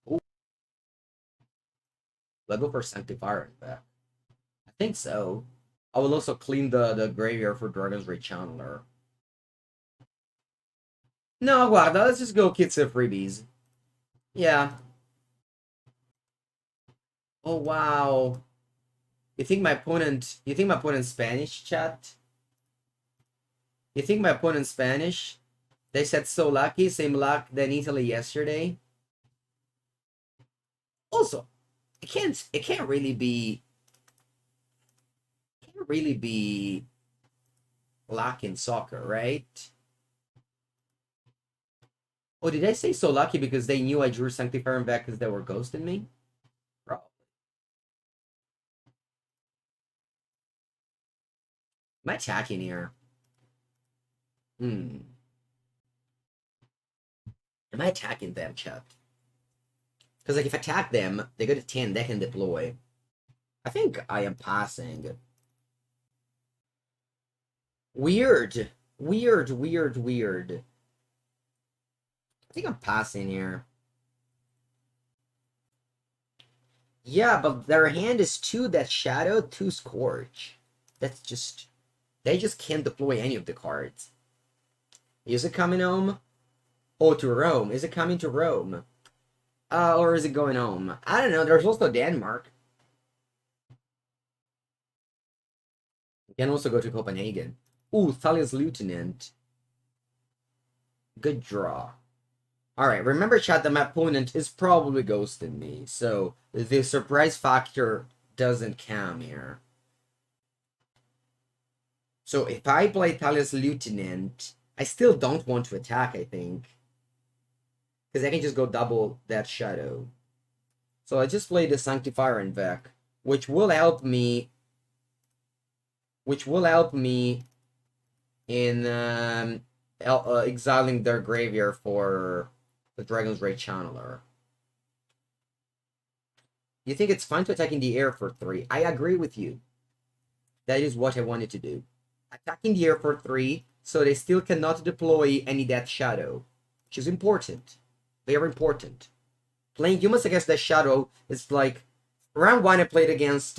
Ooh. Let's go for Sanctifier in fact. I think so. I will also clean the graveyard for Dragon's Ray Channeler. No, guarda, let's just go kids and freebies. Yeah. Oh wow. You think my opponent's Spanish, chat? You think my opponent's Spanish? They said so lucky, same luck than Italy yesterday. Also, it can't really be luck in soccer, right? Oh, did I say so lucky because they knew I drew Sanctifier back because they were ghosting me? Probably. Am I attacking here? Hmm. Am I attacking them, chat? Because like if I attack them, they go to 10, they can deploy. I think I am passing. Weird. Weird. I think I'm passing here. Yeah, but their hand is 2 Death Shadow, 2 Scourge. That's just... They just can't deploy any of the cards. Is it coming home? Oh, to Rome. Is it coming to Rome? Or is it going home? I don't know. There's also Denmark. You can also go to Copenhagen. Ooh, Thalia's Lieutenant. Good draw. Alright, remember, chat, that my opponent is probably ghosting me, so the surprise factor doesn't count here. So if I play Thalia's Lieutenant, I still don't want to attack, I think. Because I can just go double that shadow. So I just play the Sanctifier in Vec, which will help me... in exiling their graveyard for the Dragon's Ray Channeler. You think it's fine to attack in the air for 3? I agree with you. That is what I wanted to do. Attack in the air for 3, so they still cannot deploy any Death Shadow, which is important. Very important. Playing humans against Death Shadow is like... Round 1 I played against...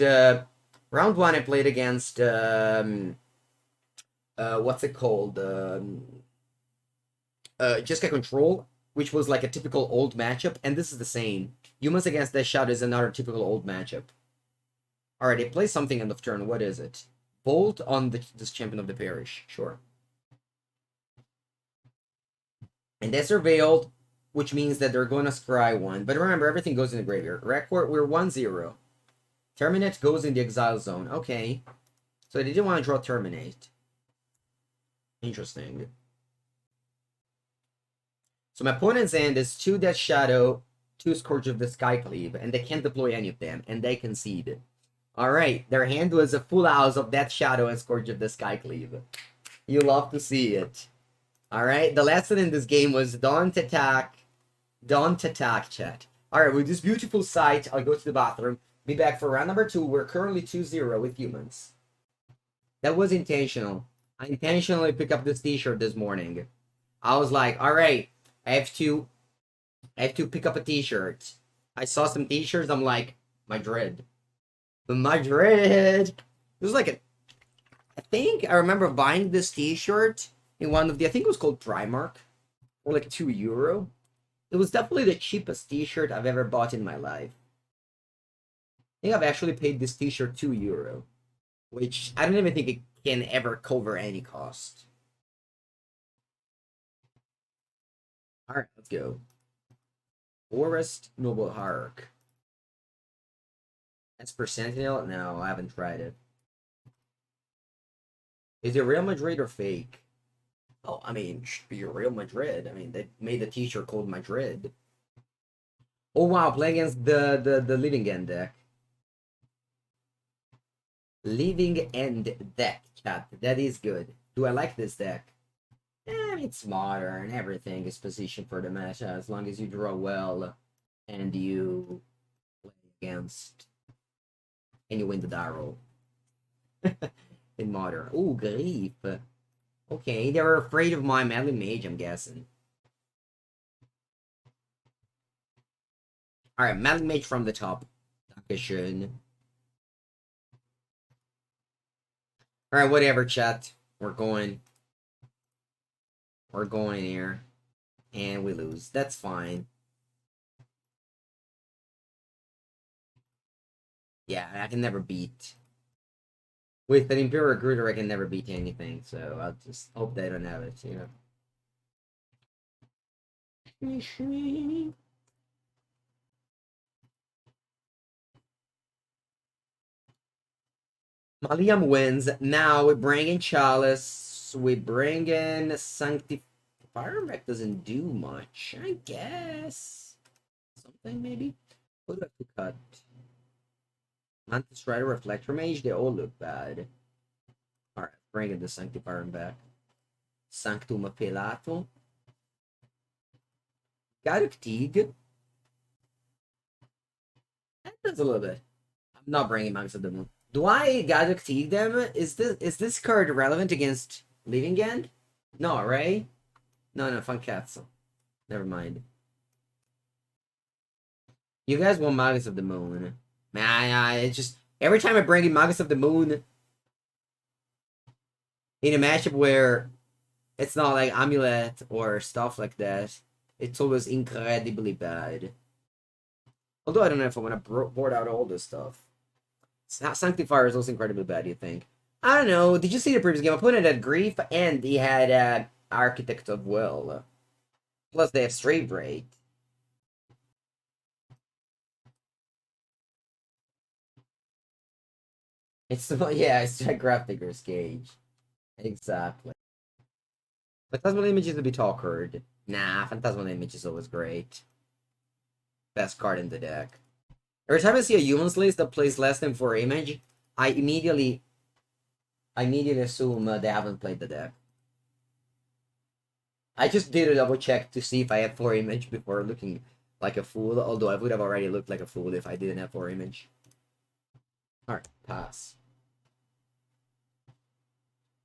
what's it called? Just Get Control, which was like a typical old matchup, and this is the same. Humans against Death Shadow is another typical old matchup. Alright, they play something end of turn. What is it? Bolt on this Champion of the Parish. Sure. And they're surveilled, which means that they're going to scry 1. But remember, everything goes in the graveyard. Record, we're 1-0. Terminate goes in the exile zone. Okay. So they didn't want to draw Terminate. Interesting. So my opponent's hand is 2 Death Shadow, 2 Scourge of the Skycleave, and they can't deploy any of them, and they concede. Alright, their hand was a full house of Death Shadow and Scourge of the Skycleave. You love to see it. Alright, the lesson in this game was don't attack, chat. Alright, with this beautiful sight, I'll go to the bathroom. Be back for round number 2. We're currently 2-0 with humans. That was intentional. I intentionally picked up this t-shirt this morning. I was like, alright, I have to pick up a t-shirt. I saw some t-shirts, I'm like, Madrid. This was like I think I remember buying this t-shirt in one of the, I think it was called Primark, for like €2. It was definitely the cheapest t-shirt I've ever bought in my life. I think I've actually paid this t-shirt €2, which I don't even think it can ever cover any cost. Alright, let's go. Forest Noble Hierarch. That's per Sentinel? No, I haven't tried it. Is it Real Madrid or fake? Oh, I mean, it should be Real Madrid. I mean, they made a t-shirt called Madrid. Oh wow, playing against the Living End deck. Living End deck, chat. That is good. Do I like this deck? It's modern. Everything is positioned for the meta as long as you draw well and you play against and you win the Darrow. In modern. Oh, grief. Okay, they were afraid of my Melee Mage, I'm guessing. Alright, Melee Mage from the top. Dankeschön. Alright, whatever, chat. We're going here. And we lose. That's fine. Yeah, I can never beat. With an Imperial Recruiter, I can never beat anything, so I'll just hope they don't have it, you know. Maliam wins. Now we bring in Chalice. We bring in Sanctifier. Fireback doesn't do much, I guess. Something maybe? What do I have to cut? Mantis Rider, Reflector Mage, they all look bad. Alright, bring in the Sanctifier back. Sanctum Appellato. Garuk Teague. That does a little bit. I'm not bringing Mags of the Moon. Do I Garuk Teague them? Is this card relevant against Living End? No, right? No, Funkatsu. Never mind. You guys want Magus of the Moon. Man, it's just every time I bring in Magus of the Moon in a matchup where it's not like Amulet or stuff like that, it's always incredibly bad. Although I don't know if I want to board out all this stuff. Sanctifier is also incredibly bad, you think? I don't know. Did you see the previous game? I put it at Grief, and he had Architect of Will. Plus, they have Straight Break. It's yeah, it's a Graphic Gauge. Exactly. Phantasmal Image would be Talkerd. Nah, Phantasmal Image is always great. Best card in the deck. Every time I see a humans list that plays less than 4 image, I immediately assume they haven't played the deck. I just did a double check to see if I had 4 image before looking like a fool, although I would have already looked like a fool if I didn't have 4 image. Alright, pass.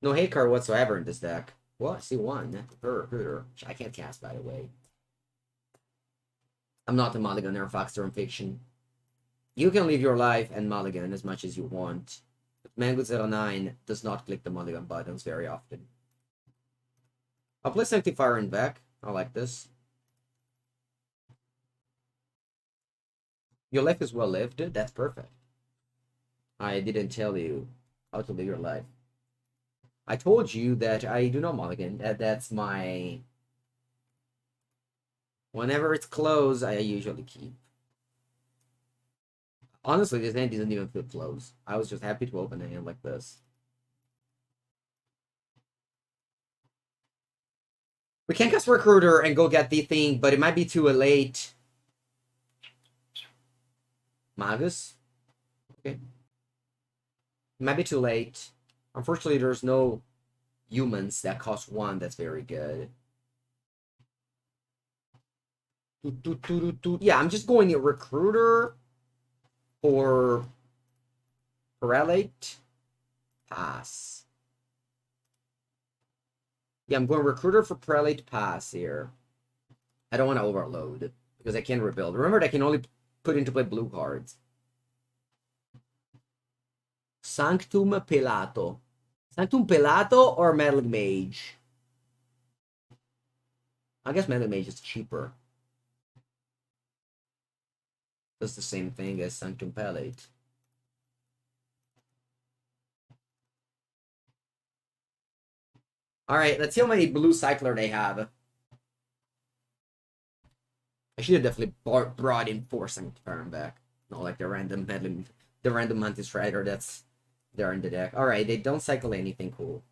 No hate card whatsoever in this deck. What? See one. Recruiter. I can't cast, by the way. I'm not a mulligan or Foxter in fiction. You can live your life and mulligan as much as you want. But Mengucci does not click the mulligan buttons very often. I'll play Sanctifier in back. I like this. Your life is well lived. That's perfect. I didn't tell you how to live your life. I told you that I do not mulligan. That's my... Whenever it's close, I usually keep. Honestly, this hand doesn't even feel close. I was just happy to open a hand like this. We can cast Recruiter and go get the thing, but it might be too late. Magus? Okay. It might be too late. Unfortunately, there's no humans that cost 1 that's very good. Yeah, I'm just going to Recruiter or Prelate. Pass. Yeah, I'm going Recruiter for Prelate pass here. I don't want to overload because I can't rebuild. Remember, I can only put into play blue cards. Sanctum Pelato. Sanctum Pelato or Meddling Mage? I guess Meddling Mage is cheaper. That's the same thing as Sanctum Pelate. Alright, let's see how many blue Cycler they have. I should have definitely brought in 4 Sanctifier back. Not like the random Meddling, the random Mantis Rider that's there in the deck. Alright, they don't cycle anything cool.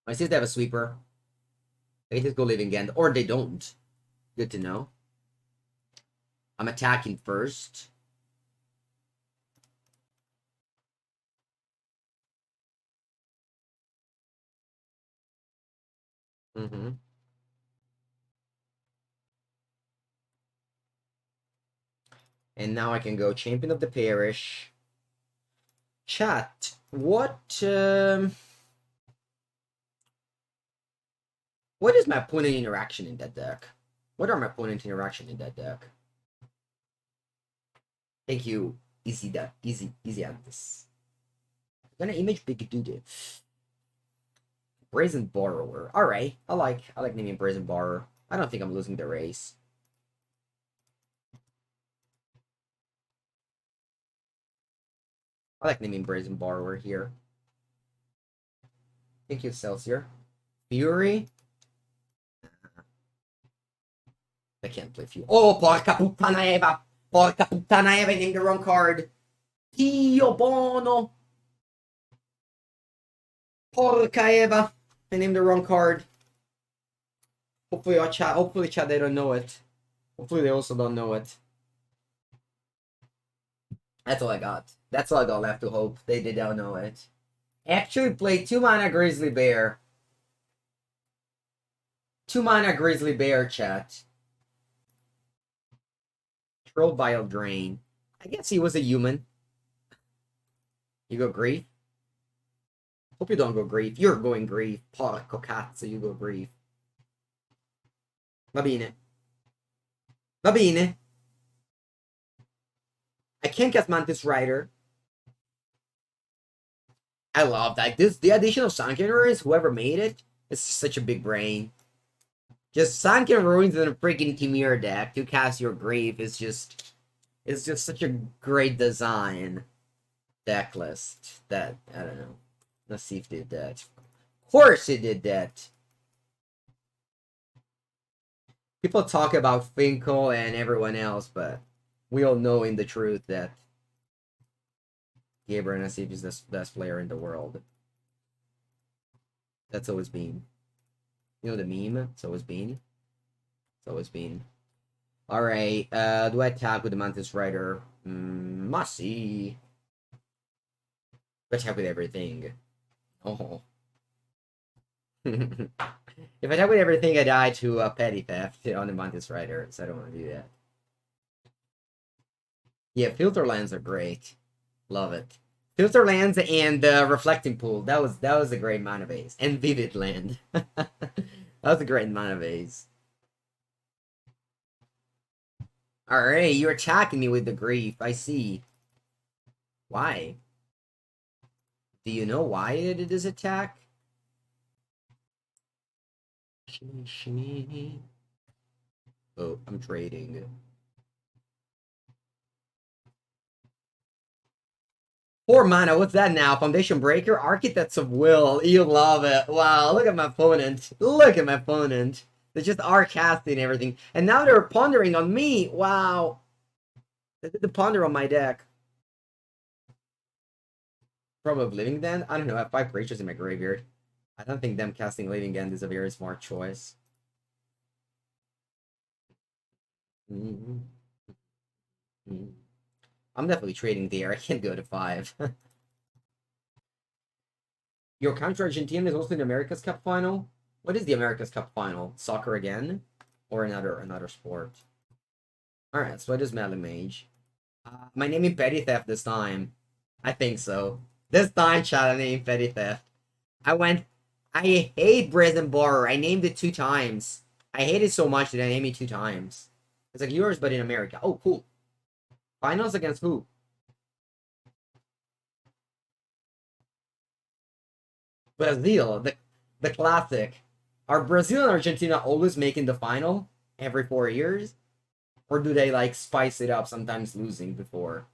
I see they have a sweeper. They just go Living End, or they don't. Good to know. I'm attacking first. Mm-hmm. And now I can go Champion of the Parish. Chat, what is my opponent interaction in that deck? What are my opponent interaction in that deck? Thank you, easy at this. I'm gonna image Big Dude. Brazen Borrower. Alright. I like naming Brazen Borrower. I don't think I'm losing the race. I like naming Brazen Borrower here. Thank you, Celsior. Fury. I can't play Fury. Oh, porca puttana Eva! Porca puttana Eva, I named the wrong card. Dio bono! Porca Eva! I named the wrong card. Hopefully chat they don't know it. Hopefully they also don't know it. That's all I got. That's all I got left to hope. They don't know it. Actually played 2 mana Grizzly Bear. 2 mana Grizzly Bear, chat. Troll Vile Drain. I guess he was a human. You go Grief? Hope you don't go Grief. You're going Grief. Porco cazzo, you go Grief. Va bene. Va bene. I can't cast Mantis Rider. I love that. The addition of Sunken Ruins, whoever made it, it's such a big brain. Just Sunken Ruins in a freaking Chimera deck to cast your grave is just, it's just such a great design deck list that, I don't know. Let's see if it did that. Of course it did that. People talk about Finkel and everyone else, but we all know in the truth that Gabriel Nassif is the best player in the world. That's always been. You know the meme? It's always been. It's always been. Alright, do I attack with the Mantis Rider? Must see. Attack with everything. Oh. If I attack with everything, I die to a Petty Theft on the Mantis Rider, so I don't want to do that. Yeah, Filter Lands are great. Love it. Filter Lands and Reflecting Pool. That was a great mana base. And Vivid Land. That was a great mana base. Alright, you're attacking me with the grief. I see. Why? Do you know why it did this attack? Oh, I'm trading. 4 mana, what's that now? Foundation Breaker? Architects of Will. You love it. Wow, look at my opponent. Look at my opponent. They just are casting everything. And now they're pondering on me. Wow. They did the ponder on my deck. Probably Living End? I don't know. I have 5 creatures in my graveyard. I don't think them casting Living End is a very smart choice. I'm definitely trading there. I can't go to 5. Your country Argentina is also in the America's Cup final? What is the America's Cup final? Soccer again? Or another sport? Alright, so it is Melee Mage. My name is Petty Theft this time. I think so. This time, chat, I named Petty Theft. I hate Brazen Borer. I named it 2 times. I hate it so much that I named it 2 times. It's like yours, but in America. Oh, cool. Finals against who? Brazil, the classic. Are Brazil and Argentina always making the final every 4 years? Or do they, like, spice it up, sometimes losing before?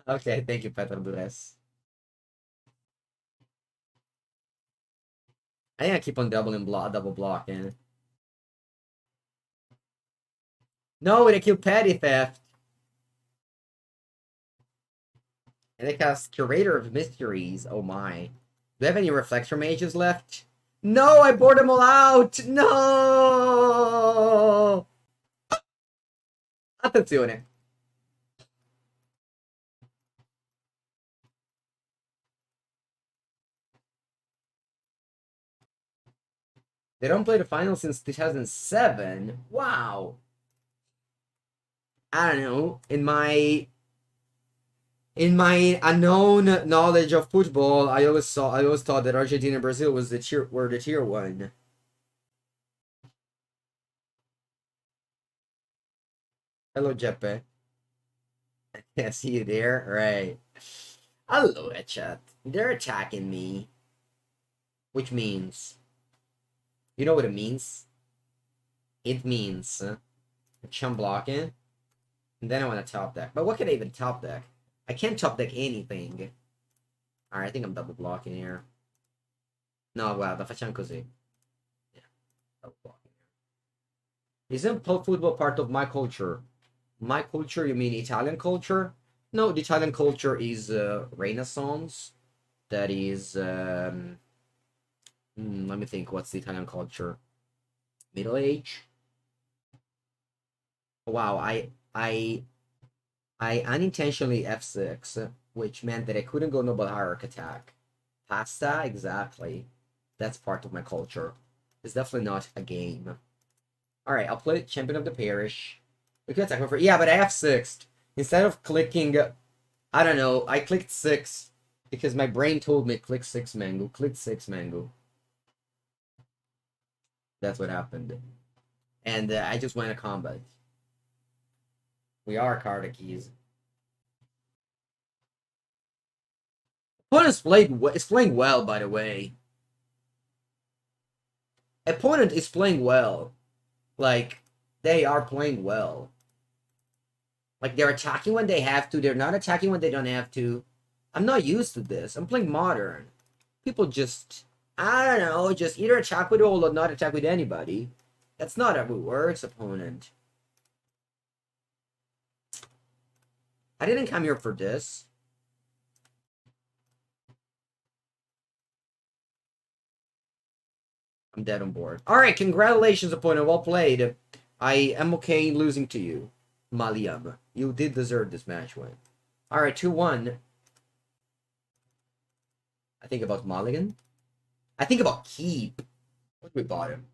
Okay, thank you, Petro Dures. I think I keep on double blocking. No, they kill Petty Theft. And they cast Curator of Mysteries. Oh my. Do I have any Reflector Mages left? No, I bored them all out! No! Attenzione. They don't play the final since 2007. Wow. I don't know. In my unknown knowledge of football, I always thought that Argentina and Brazil were the tier 1. Hello, Jeppe. I see you there. Right. Hello, chat. They're attacking me. Which means, you know what it means? It means chum blocking. And then I want to top deck. But what can I even top deck? I can't top deck anything. Alright, I think I'm double blocking here. No, guarda, facciamo così. Yeah, double blocking here. Isn't football part of my culture? My culture, you mean Italian culture? No, the Italian culture is Renaissance. That is, let me think, what's the Italian culture? Middle Age? Wow, I unintentionally F6, which meant that I couldn't go Noble Hierarch attack. Pasta, exactly. That's part of my culture. It's definitely not a game. Alright, I'll play Champion of the Parish. We can attack for yeah, but I F6'd. Instead of clicking, I don't know, I clicked 6 because my brain told me click 6 Mango, click 6 Mango. That's what happened. And I just went to combat. We are card keys. Opponent's is playing well, by the way. Opponent is playing well. Like, they are playing well. Like, they're attacking when they have to. They're not attacking when they don't have to. I'm not used to this. I'm playing modern. People just, I don't know, just either attack with all or not attack with anybody. That's not how it works, opponent. I didn't come here for this. I'm dead on board. Alright, congratulations, opponent. Well played. I am okay losing to you, Maliam. You did deserve this match win. Alright, 2-1. I think about Mulligan. I think about Keep. What did we bought him?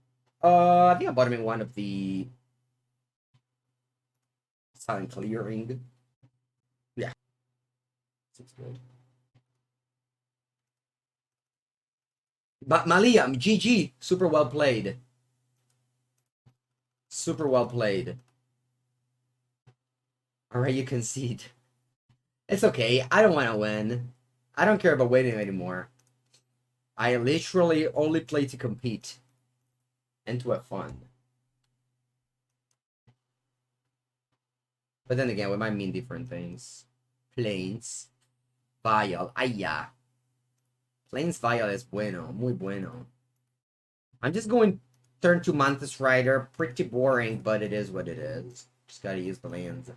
I think I bought him in one of the silent clearing. Yeah. Seems good. But Maliam, GG. Super well played. Super well played. Alright, you concede. It's okay. I don't want to win. I don't care about winning anymore. I literally only play to compete. And to have fun. But then again, we might mean different things. Plains. Vial. Aya. Plains Vial is bueno. Muy bueno. I'm just going turn to Mantis Rider. Pretty boring, but it is what it is. Just gotta use the lands.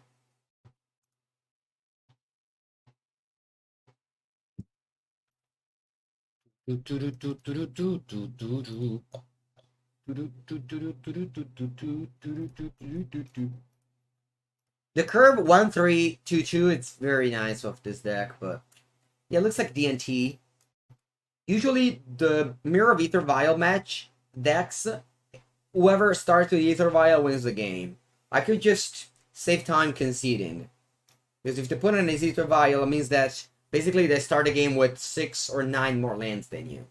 The curve 1-3-2-2, it's very nice off this deck, but yeah, it looks like DNT. Usually the Mirror of Ether Vial match decks, whoever starts with Ether Vial wins the game. I could just save time conceding. Because if they put in an Ether Vial, it means that basically they start a game with 6 or 9 more lands than you.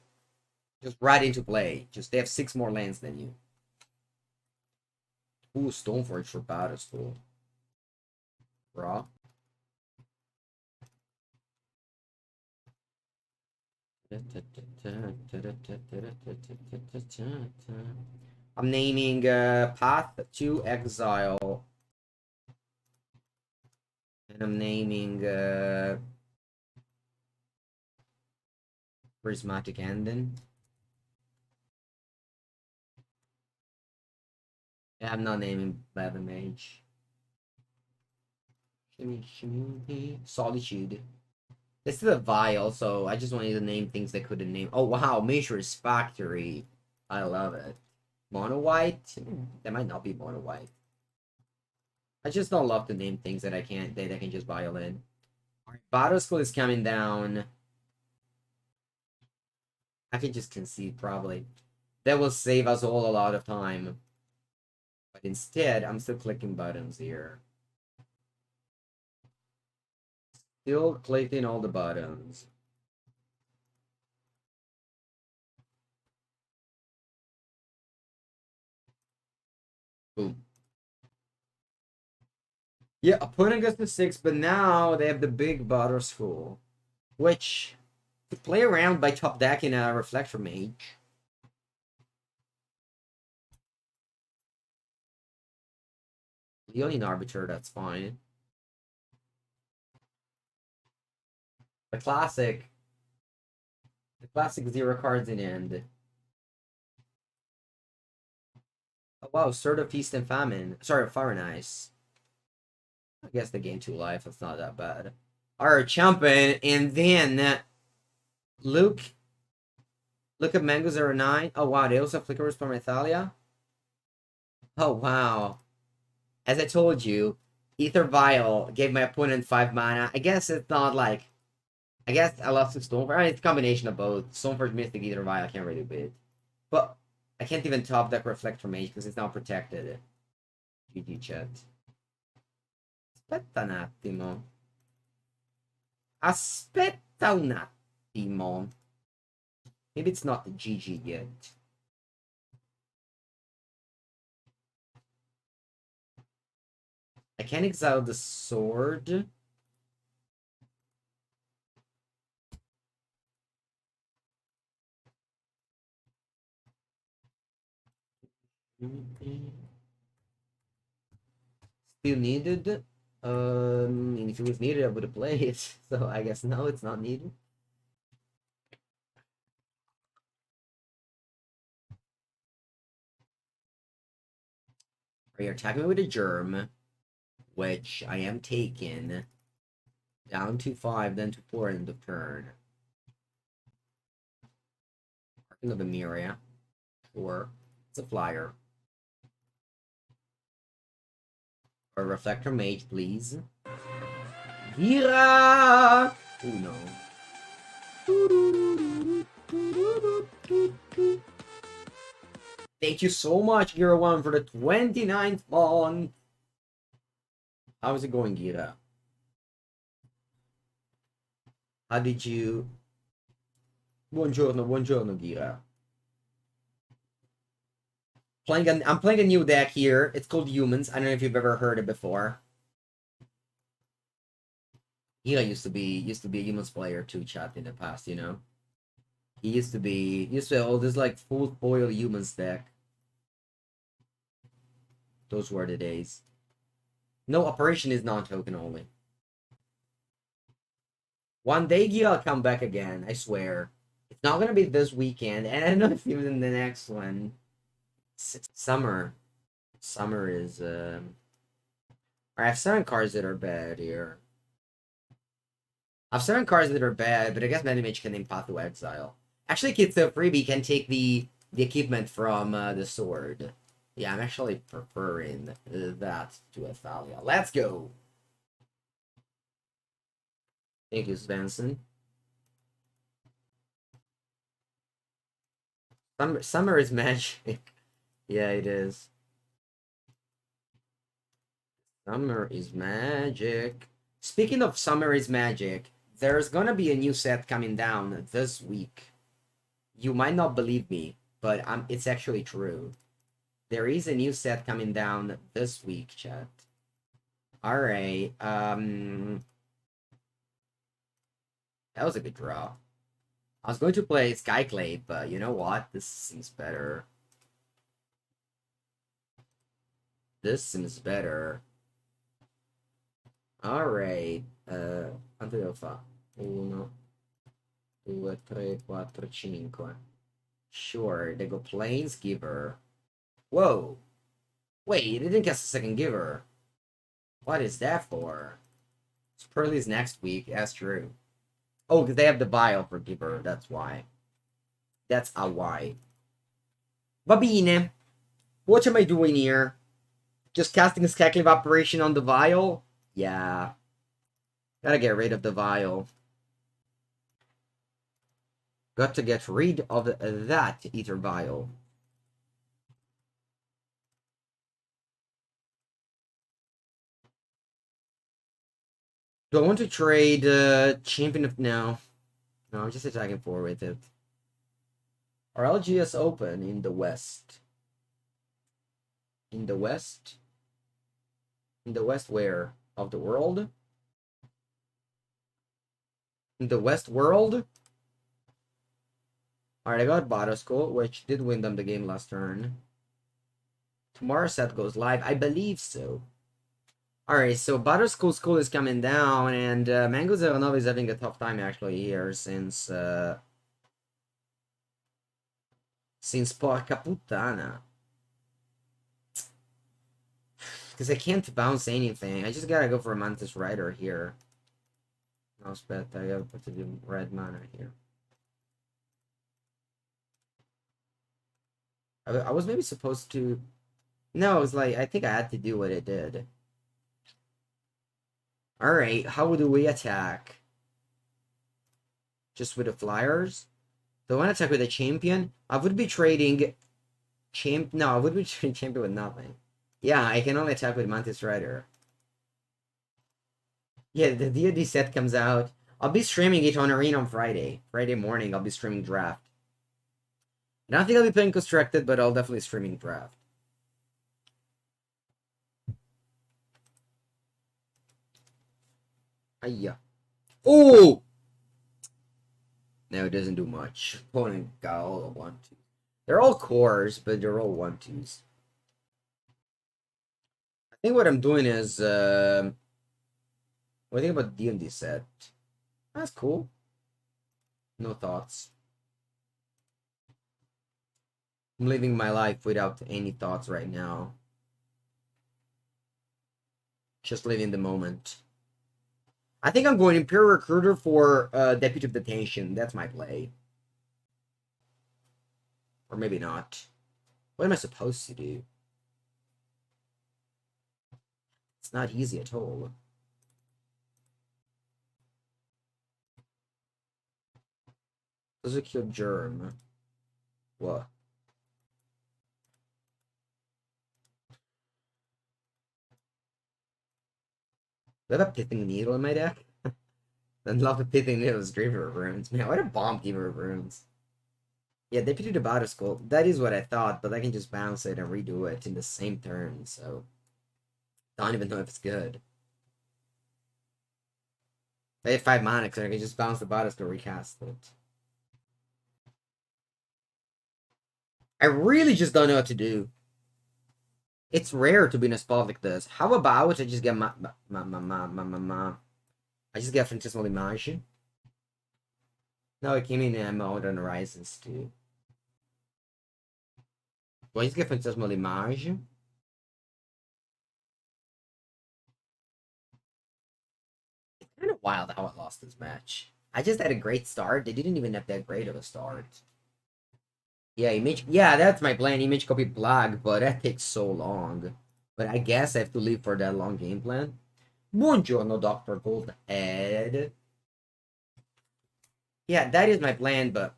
Just right into play. Just they have 6 more lands than you. Ooh, Stoneforge for Battle School. Raw. I'm naming Path to Exile. And I'm naming Prismatic Ending. Yeah, I'm not naming Battle Mage. Solitude. This is a vial, so I just wanted to name things they couldn't name. Oh wow, Mishra's Factory. I love it. Mono white? That might not be mono white. I just don't love to name things that I can just vial in. Alright, Battle School is coming down. I can just concede probably. That will save us all a lot of time. But instead, I'm still clicking buttons here. Still clicking all the buttons. Boom. Yeah, opponent goes to 6, but now they have the big Battle School. Which, to play around by top decking a Reflector Mage. Leonin Arbiter, that's fine. The classic 0 cards in end. Oh wow, Sword of Feast and Famine. Sorry, Fire and Ice. I guess they gain 2 life, that's not that bad. Alright, champion, and then Luke at Mango 09. Oh wow, they also have Flicker from Italia. Oh wow. As I told you, Ether Vial gave my opponent 5 mana. I guess it's not like, I guess I lost to Stoneforge. I mean, it's a combination of both. Stoneforge, Mystic, Ether Vial, I can't really beat. But I can't even top deck Reflector Mage because it's not protected. GG chat. Aspetta un attimo. Aspetta un attimo. Maybe it's not the GG yet. I can't exile the sword. Still needed. And if it was needed, I would have played it. So I guess no, it's not needed. You're attacking me with a germ, which I am taking. Down to 5, then to 4 end of turn. Marking of Emiria. Sure. It's a flyer. Or Reflector Mage, please. Gira! Oh no. Thank you so much, Gira1, for the 29th month. How's it going, Gira? How did you... Buongiorno, buongiorno, Gira. I'm playing a new deck here. It's called Humans. I don't know if you've ever heard it before. Gira used to be a Humans player too, chat, in the past, you know? He used to hold this like full foil Humans deck. Those were the days. No, Operation is non-token only. One day, Gira, I'll come back again. I swear. It's not gonna be this weekend, and I don't know if even the next one. Summer. Summer is. I have 7 cards that are bad here. I have 7 cards that are bad, but I guess Mengucci can name Path to Exile. Actually, kids, so freebie can take the equipment from the sword. Yeah, I'm actually preferring that to Athalia. Let's go! Thank you, Svensson. Summer is magic. Yeah, it is. Summer is magic. Speaking of Summer is magic, there's gonna be a new set coming down this week. You might not believe me, but it's actually true. There is a new set coming down this week, chat. Alright, that was a good draw. I was going to play Skyclave, but you know what? This seems better. This seems better. Alright, quanto devo fare? 1, 2, 3, 4, 5. Sure, they go Planesgiver. Whoa! Wait, it didn't cast a second giver. What is that for? It's Pearly's next week, that's true. Oh, because they have the vial for giver, that's why. That's a why. Va bene. What am I doing here? Just casting a Skyclave Operation on the vial? Yeah. Gotta get rid of the vial. Got to get rid of that ether vial. Do I want to trade Champion of... No. No, I'm just attacking forward with it. Are LGS open in the West? In the West? In the West where? Of the world? In the West world? Alright, I got Botosco, which did win them the game last turn. Tomorrow's set goes live. I believe so. Alright, so Butterschool School is coming down, and Mango Zeranov is having a tough time actually here since Porca Puttana. Because I can't bounce anything. I just gotta go for a Mantis Rider here. No spec, I gotta put the red mana here. I was maybe supposed to... No, it was like, I think I had to do what it did. Alright, how do we attack? Just with the flyers? Do I want to attack with a champion? I would be trading... No, I would be trading champion with nothing. Yeah, I can only attack with Mantis Rider. Yeah, the D&D set comes out. I'll be streaming it on Arena on Friday. Friday morning, I'll be streaming Draft. I don't think I'll be playing Constructed, but I'll definitely streaming Draft. Ayya. Oh! No, it doesn't do much. Opponent got all the 1-2. They're all cores, but they're all 1-2s. I think what I'm doing is, what do you think about D&D set? That's cool. No thoughts. I'm living my life without any thoughts right now. Just living the moment. I think I'm going Imperial Recruiter for Deputy of Detention. That's my play. Or maybe not. What am I supposed to do? It's not easy at all. Does it kill Germ? What? Do I have a Pithing Needle in my deck? I love the Pithing Needle's Giver of Runes. Man, what a bomb Giver of Runes. Yeah, Deputy to Battle Skull. That is what I thought, but I can just bounce it and redo it in the same turn, so I don't even know if it's good. I have 5 mana, so I can just bounce the Battle Skull, recast it. I really just don't know what to do. It's rare to be in a spot like this. How about I just get I just get Phantasmal Image. No, it came in Modern Horizons too. Do I just get Phantasmal Image? It's kind of wild how I lost this match. I just had a great start. They didn't even have that great of a start. Yeah, image. Yeah, that's my plan. Image copy Black, but that takes so long. But I guess I have to leave for that long game plan. Buongiorno, Dr. Goldhead. Yeah, that is my plan, but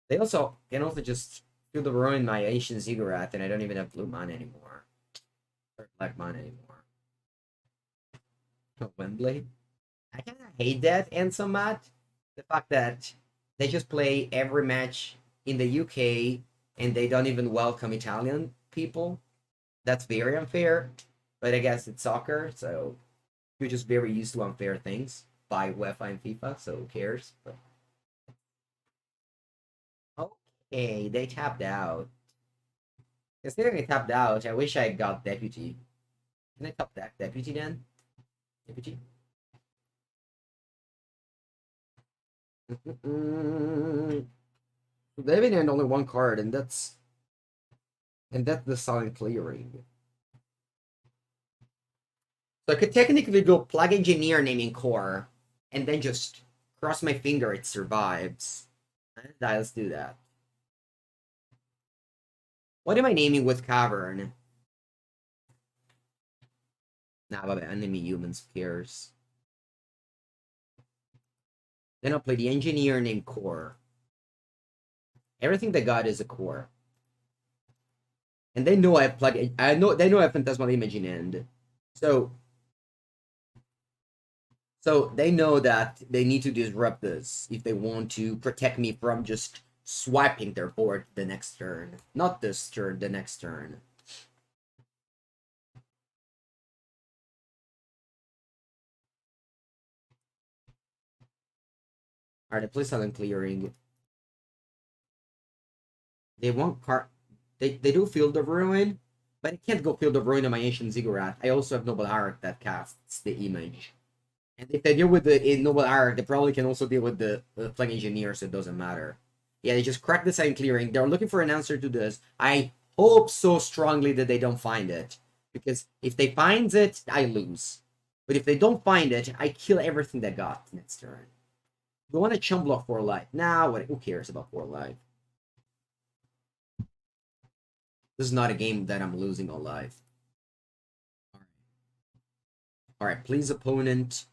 they also can also just do the ruin my Asian Ziggurat, and I don't even have blue mana anymore. Or black mana anymore. Oh, Wembley. I kind of hate that Ansem Matt. The fact that they just play every match in the UK and they don't even welcome Italian people. That's very unfair. But I guess it's soccer, so you're just very used to unfair things by UEFA and FIFA, so who cares? But okay, they tapped out. Considering they tapped out, I wish I got Deputy. Can I top that Deputy then? Deputy? David had only one card, and that's the Silent Clearing. So I could technically go Plug Engineer naming core, and then just cross my finger it survives. Let's do that. What am I naming with Cavern? Nah, but enemy humans cares. Then I'll play the Engineer named Core. Everything they got is a core. And they know I have plug. They know I have Phantasmal Image in end. So they know that they need to disrupt this if they want to protect me from just swiping their board the next turn. Not this turn, the next turn. Alright, I play Silent Clearing. They want card. They do Field of Ruin, but I can't go Field of Ruin on my Ancient Ziggurat. I also have Noble Hierarch that casts the image. And if they deal with the Noble Hierarch, they probably can also deal with the Flag Engineer, so it doesn't matter. Yeah, they just cracked the Silent Clearing. They're looking for an answer to this. I hope so strongly that they don't find it. Because if they find it, I lose. But if they don't find it, I kill everything they got next turn. You want to chum block 4 life? Nah, who cares about 4 life? This is not a game that I'm losing on life. Alright, please opponent,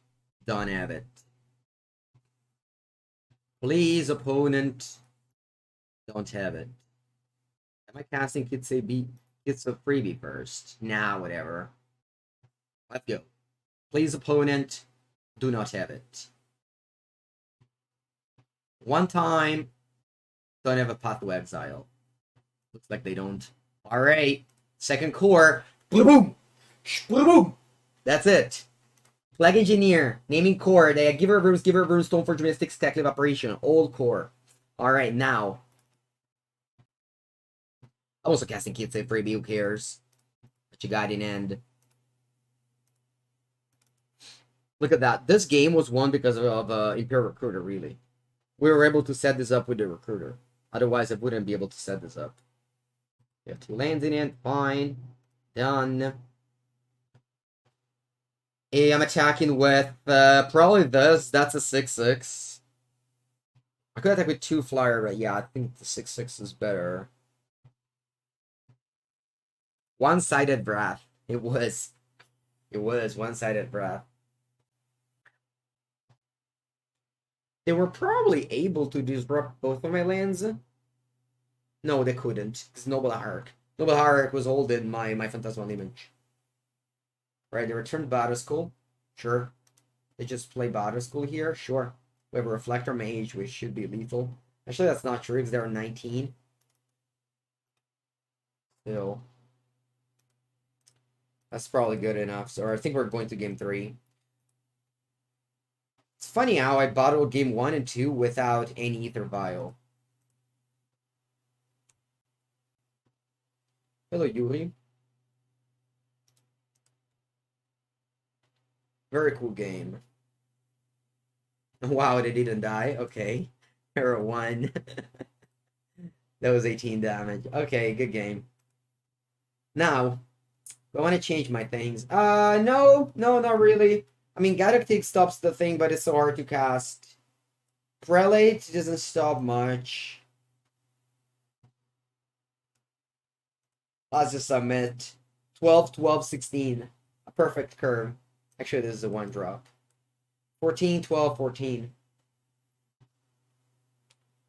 don't have it. Please opponent, don't have it. Am I casting Kitsune B? It's a freebie first. Nah, whatever. Let's go. Please opponent, do not have it. One time, don't have a Path to Exile. Looks like they don't. Alright, second core. Boom! Boom! That's it. Flag Engineer. Naming core. They give her rooms, Stoneforge Mystic, Stack Evaporation. Old core. Alright, now. I'm also casting Kid Save Freebie, who cares? But you got in end. Look at that. This game was won because of Imperial Recruiter, really. We were able to set this up with the Recruiter. Otherwise, I wouldn't be able to set this up. We have 2 lands in it. Fine. Done. Hey, I'm attacking with probably this. That's a 6/6. I could attack with 2 flyer, but yeah, I think the 6/6 is better. One-sided breath. It was. It was one-sided breath. They were probably able to disrupt both of my lands. No, they couldn't. It's Noble Hierarch. Noble Hierarch was holding my Phantasmal Image. Right, they returned Battle School. Sure. They just play Battle School here. Sure. We have a Reflector Mage, which should be lethal. Actually, that's not true because they're 19. So, that's probably good enough. So I think we're going to game 3. It's funny how I bottled game 1 and 2 without any Ether Vial. Hello, Yui. Very cool game. Wow, they didn't die. Okay. Error 1. That was 18 damage. Okay, good game. Now, do I want to change my things? No, not really. I mean, Galactic stops the thing, but it's so hard to cast. Prelate doesn't stop much. Let's just submit. 12, 12, 16. A perfect curve. Actually, this is a 1-drop. 14, 12, 14.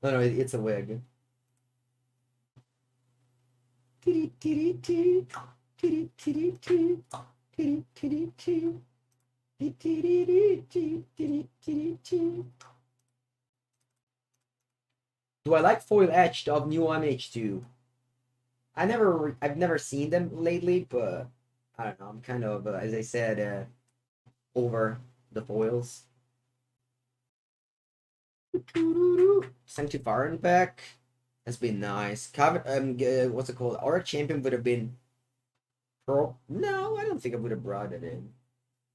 No, it's a wig. Do I like foil etched of new MH2? I've never seen them lately, but I don't know. I'm kind of, as I said, over the foils. Sanctifier back has been nice. What's it called? Our champion would have been Pearl. No, I don't think I would have brought it in.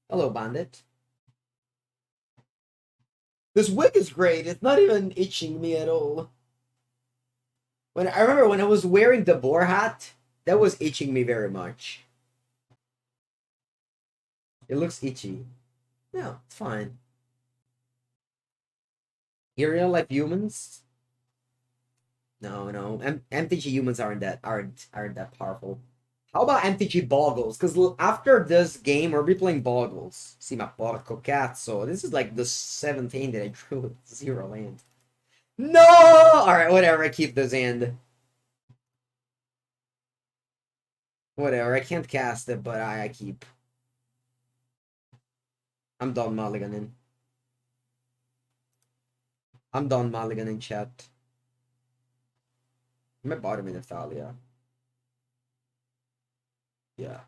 Hello, Bandit. This wig is great. It's not even itching me at all. When I remember when I was wearing the boar hat, that was itching me very much. It looks itchy. No, it's fine. In real life humans? No. MTG humans aren't that powerful. How about MTG Boggles? Because after this game, we'll be playing Boggles. See my porco cazzo. This is like the 17th that I drew with 0 land. No! Alright, whatever. I keep this end. Whatever. I can't cast it, but I keep. I'm done mulliganing. I'm done mulliganing, chat. I'm at bottom in Italia. Yeah.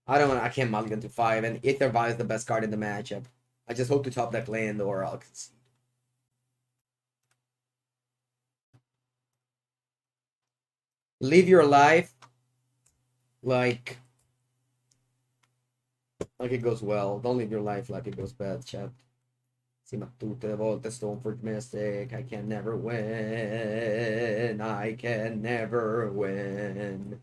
I can't mulligan to 5, and Aetherby is the best card in the matchup. I just hope to top deck land or I'll concede. Live your life like it goes well. Don't live your life like it goes bad, chat. Si ma tutte le volte Stoneforge Mystic, I can never win. I can never win.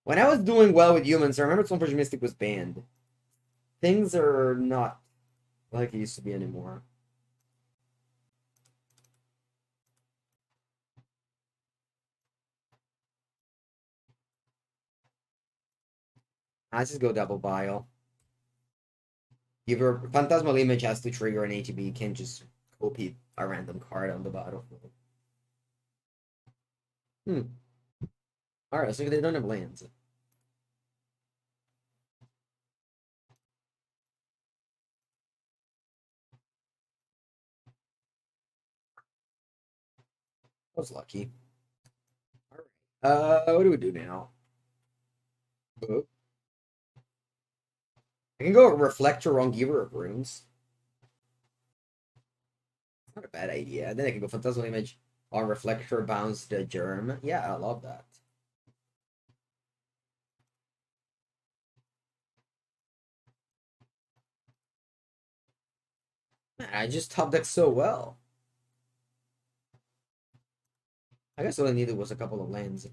When I was doing well with humans, I remember Stoneforge Mystic was banned. Things are not like it used to be anymore. I just go double bile. Your Phantasmal Image has to trigger an ATB. You can't just copy a random card on the battlefield. Alright, so they don't have lands. I was lucky. Alright. What do we do now? Oh. I can go Reflector on Giver of Runes. Not a bad idea. Then I can go Phantasmal Image on Reflector, bounce the Germ. Yeah, I love that. Man, I just top deck so well. I guess all I needed was a couple of lands,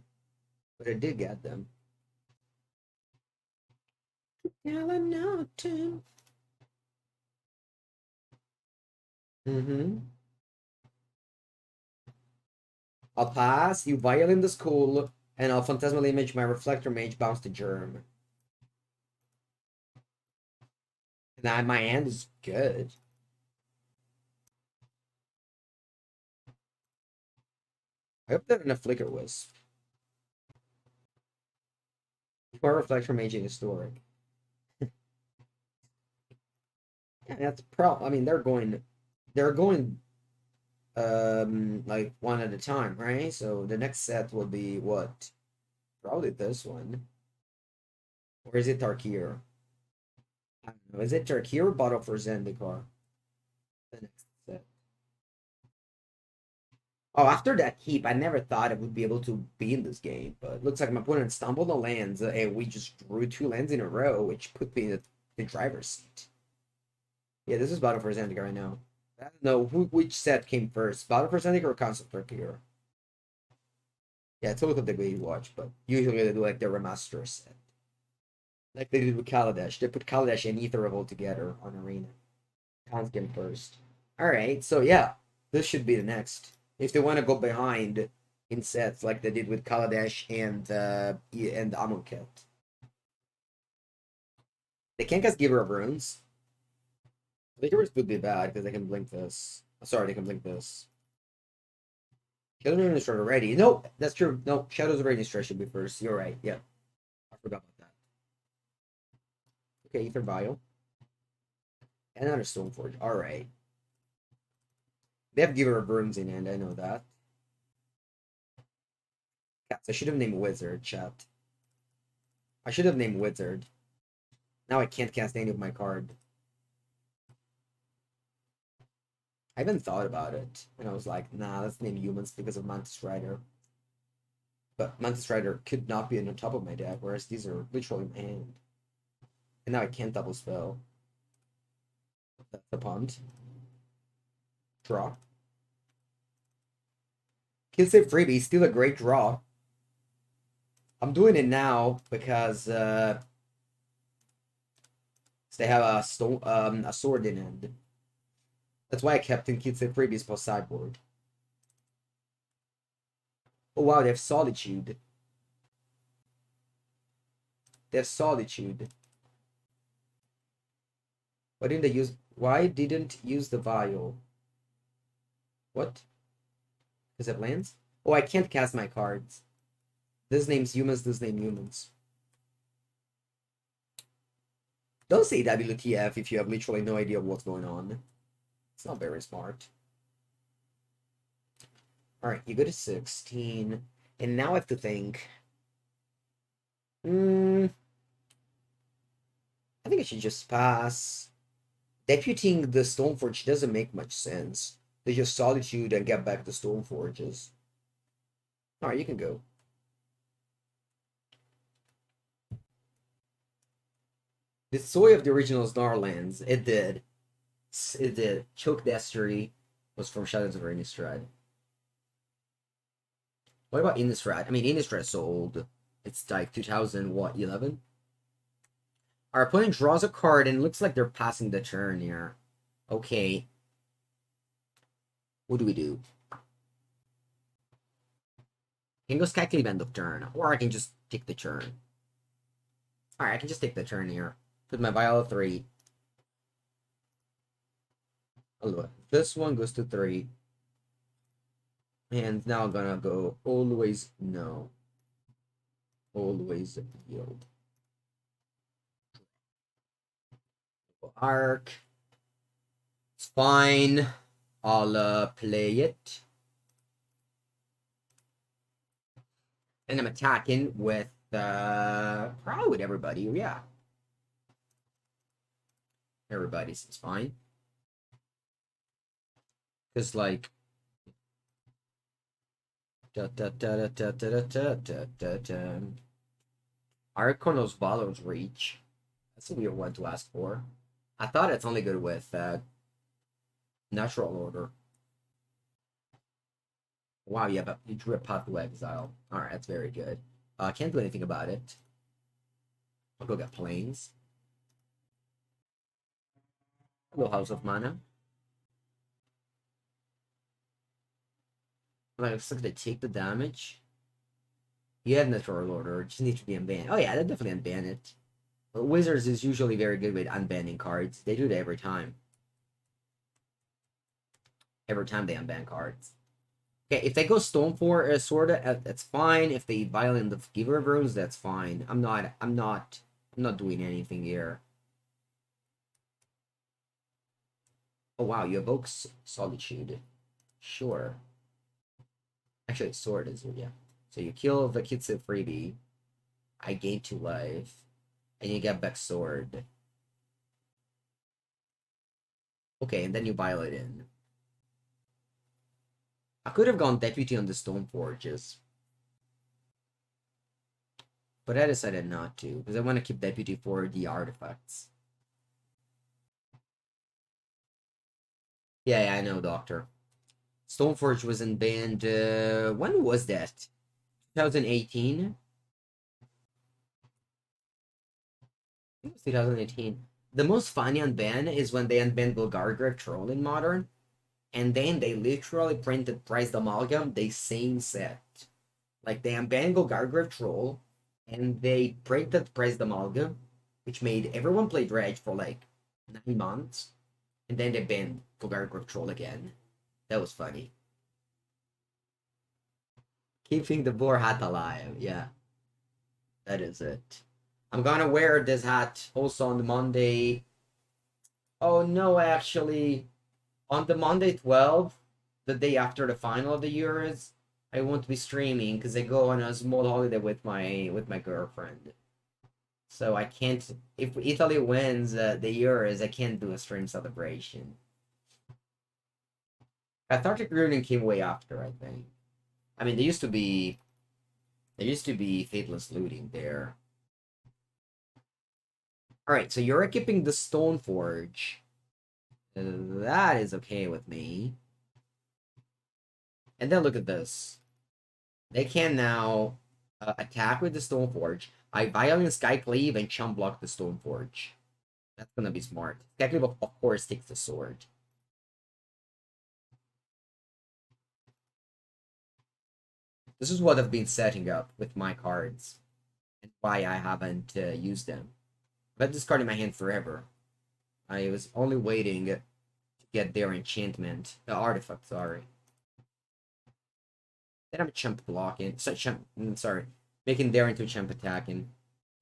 but I did get them. Galanotin. Mm-hmm. I'll pass, you Violin the School, and I'll Phantasmal Image my Reflector Mage, bounce the Germ. And my hand is good. I hope that in a Flicker Wisp. Or Reflector Mage in Historic. Yeah, that's the problem. I mean, they're going like one at a time, right? So the next set will be what? Probably this one. Or is it Tarkir? I don't know. Is it Tarkir or Bottle for Zendikar? The next set. Oh, after that heap, I never thought I would be able to be in this game, but it looks like my opponent stumbled on lands, and we just drew 2 lands in a row, which put me in the driver's seat. Yeah, this is Battle for Zendikar right now. I don't know which set came first, Battle for Zendikar or Concept Tarkir. Yeah, it's always the way you watch, but usually they do like the remaster set. Like they did with Kaladesh. They put Kaladesh and Ether Revolt together on Arena. Cons came first. Alright, so yeah, this should be the next. If they want to go behind in sets like they did with Kaladesh and Amonkhet. They can't cast Giver of Runes. The Givers would be bad because they can blink this. Sorry, they can blink this. Shadows of Raining already. No, that's true. No, Shadows of Raining should be first. You're right. Yeah. I forgot about that. Okay, Ether Vial. And another Stoneforge. Alright. They have Giver of Runes in hand, I know that. Cats, I should have named Wizard, chat. I should have named Wizard. Now I can't cast any of my card. I haven't thought about it. And I was like, nah, let's name humans because of Mantis Rider. But Mantis Rider could not be on the top of my deck, whereas these are literally in my hand. And now I can't double spell. That's the punt. Draw. Kill Save Freebie, still a great draw. I'm doing it now because they have a sword in hand. That's why I kept in Kill Save Freebies post sideboard. Oh wow, they have Solitude. They have Solitude. Why didn't use the vial? What? Is it lands? Oh, I can't cast my cards. This name's humans, this name humans. Don't say WTF if you have literally no idea what's going on. It's not very smart. Alright, you go to 16. And now I have to think. I think I should just pass. Deputing the Stoneforge doesn't make much sense. They just Solitude and get back the Stoneforges. Alright, you can go. The soy of the original Snarlands, it did. It did. Choke Destry was from Shadows of Innistrad. What about Innistrad? I mean, Innistrad is so old. It's like 2011? Our opponent draws a card and looks like they're passing the turn here. Okay. What do we do? I can go Skyclave end of turn, or I can just take the turn. Alright, I can just take the turn here. Put my Viola 3. Oh, this one goes to 3. And now I'm gonna go always no. Always yield. Arc. It's fine. I'll play it. And I'm attacking with probably with everybody, yeah. Everybody seems fine. Because, like... Arconos Valos Reach. That's a weird one to ask for. I thought it's only good with Natural Order. Wow, you drew a Path to Exile. Alright, that's very good. Can't do anything about it. I'll go get Plains. Hello, House of Mana. Like, looks like they take the damage. You have Natural Order, it just needs to be unbanned. Oh yeah, they definitely unban it. But Wizards is usually very good with unbanning cards. They do it every time. Every time they unban cards. Okay, if they go Stone for Sword, that's fine. If they violate the Giver of Runes, that's fine. I'm not doing anything here. Oh wow, you evoke Solitude. Sure. Actually, Sword is, yeah. So you kill the Kitsu freebie. I gain 2 life. And you get back Sword. Okay, and then you violate in. I could have gone Deputy on the Stone Forges. But I decided not to, because I want to keep Deputy for the artifacts. Yeah, I know, Doctor. Stoneforge was in banned, when was that? 2018? I think it was 2018. The most funny unban is when they unbanned Golgargrave Troll in Modern, and then they literally printed Prized Amalgam, the same set. Like, they unbanned Golgargrave Troll, and they printed Prized Amalgam, which made everyone play Dredge for like 9 months, and then they banned Golgargrave Troll again. That was funny. Keeping the boar hat alive, yeah. That is it. I'm gonna wear this hat also on the Monday. Oh no, actually, on the Monday 12th, the day after the final of the Euros, I won't be streaming because I go on a small holiday with my girlfriend. So I can't. If Italy wins the Euros, I can't do a stream celebration. Cathartic Ruining came way after, I think. I mean, there used to be Faithless Looting there. All right, so you're equipping the Stone Forge. That is okay with me. And then look at this. They can now attack with the Stone Forge. I violate Skycleave and chump block the Stone Forge. That's gonna be smart. Skycleave, of course, takes the sword. This is what I've been setting up with my cards. And why I haven't used them. I've had this card in my hand forever. I was only waiting to get their enchantment. Artifact, sorry. Then I'm chump blocking. Sorry. Making their into chump attacking.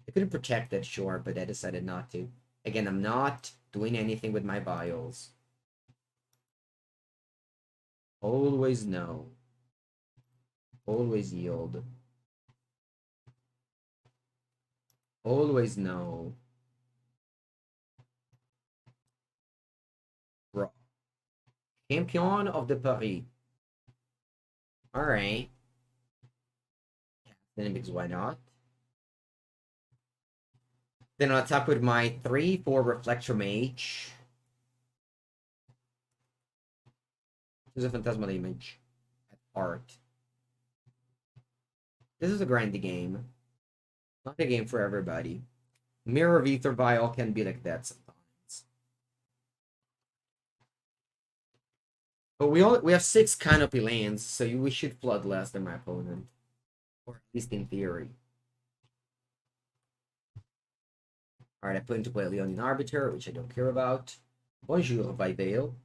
I could have protected, sure, but I decided not to. Again, I'm not doing anything with my vials. Always no. Always yield. Always no. Bro. Champion of the Paris. Alright. Then because why not? Then I'll attack with my 3/4 Reflector Mage. This is a Phantasmal Image. Art. This is a grindy game. Not a game for everybody. Mirror of Ether Vial can be like that sometimes. But we have 6 Canopy lands, so we should flood less than my opponent. Or at least in theory. Alright, I put into play Leonin Arbiter, which I don't care about. Bonjour, Vivale.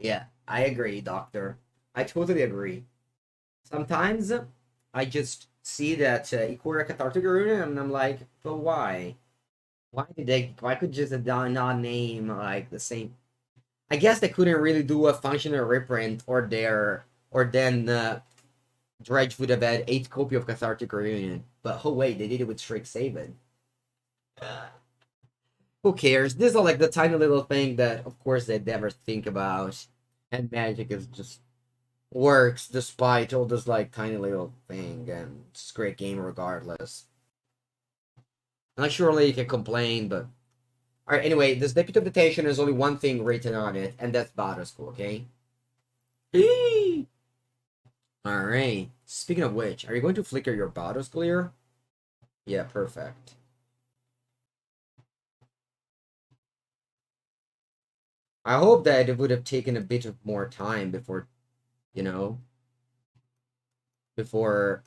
Yeah, I agree, Doctor. I totally agree. Sometimes I just see that Ikora Cathartic Rune and I'm like, but why? Why could just not name like the same? I guess they couldn't really do a functional reprint or then Dredge would have had 8 copy of Cathartic Reunion. But oh wait, they did it with Strixhaven. Who cares? These are like the tiny little thing that, of course, they never think about. And Magic is just works despite all this like tiny little thing, and it's a great game regardless. Not surely you can complain, but alright, anyway, this Deputy of Detention has only one thing written on it, and that's Battle School, okay? Alright. Speaking of which, are you going to flicker your Battle School here? Yeah, perfect. I hope that it would have taken a bit of more time before, you know, before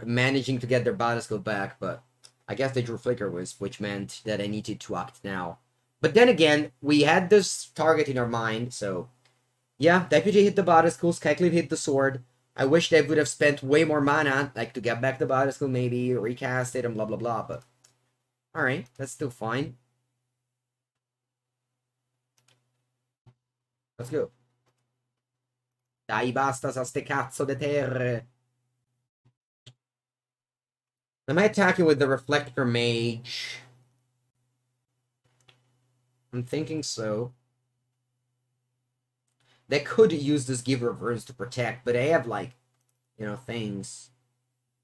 managing to get their Battle School back, but I guess they drew Flicker Wisp, which meant that I needed to act now. But then again, we had this target in our mind, so yeah, Deputy hit the Battle School, Skyclave hit the sword. I wish they would have spent way more mana, like to get back the Battle School, maybe recast it and blah blah blah, but alright, that's still fine. Let's go. Dai, basta sa ste cazzo de terre. Am I attacking with the Reflector Mage? I'm thinking so. They could use this Give Reverse to protect, but I have, like, you know, things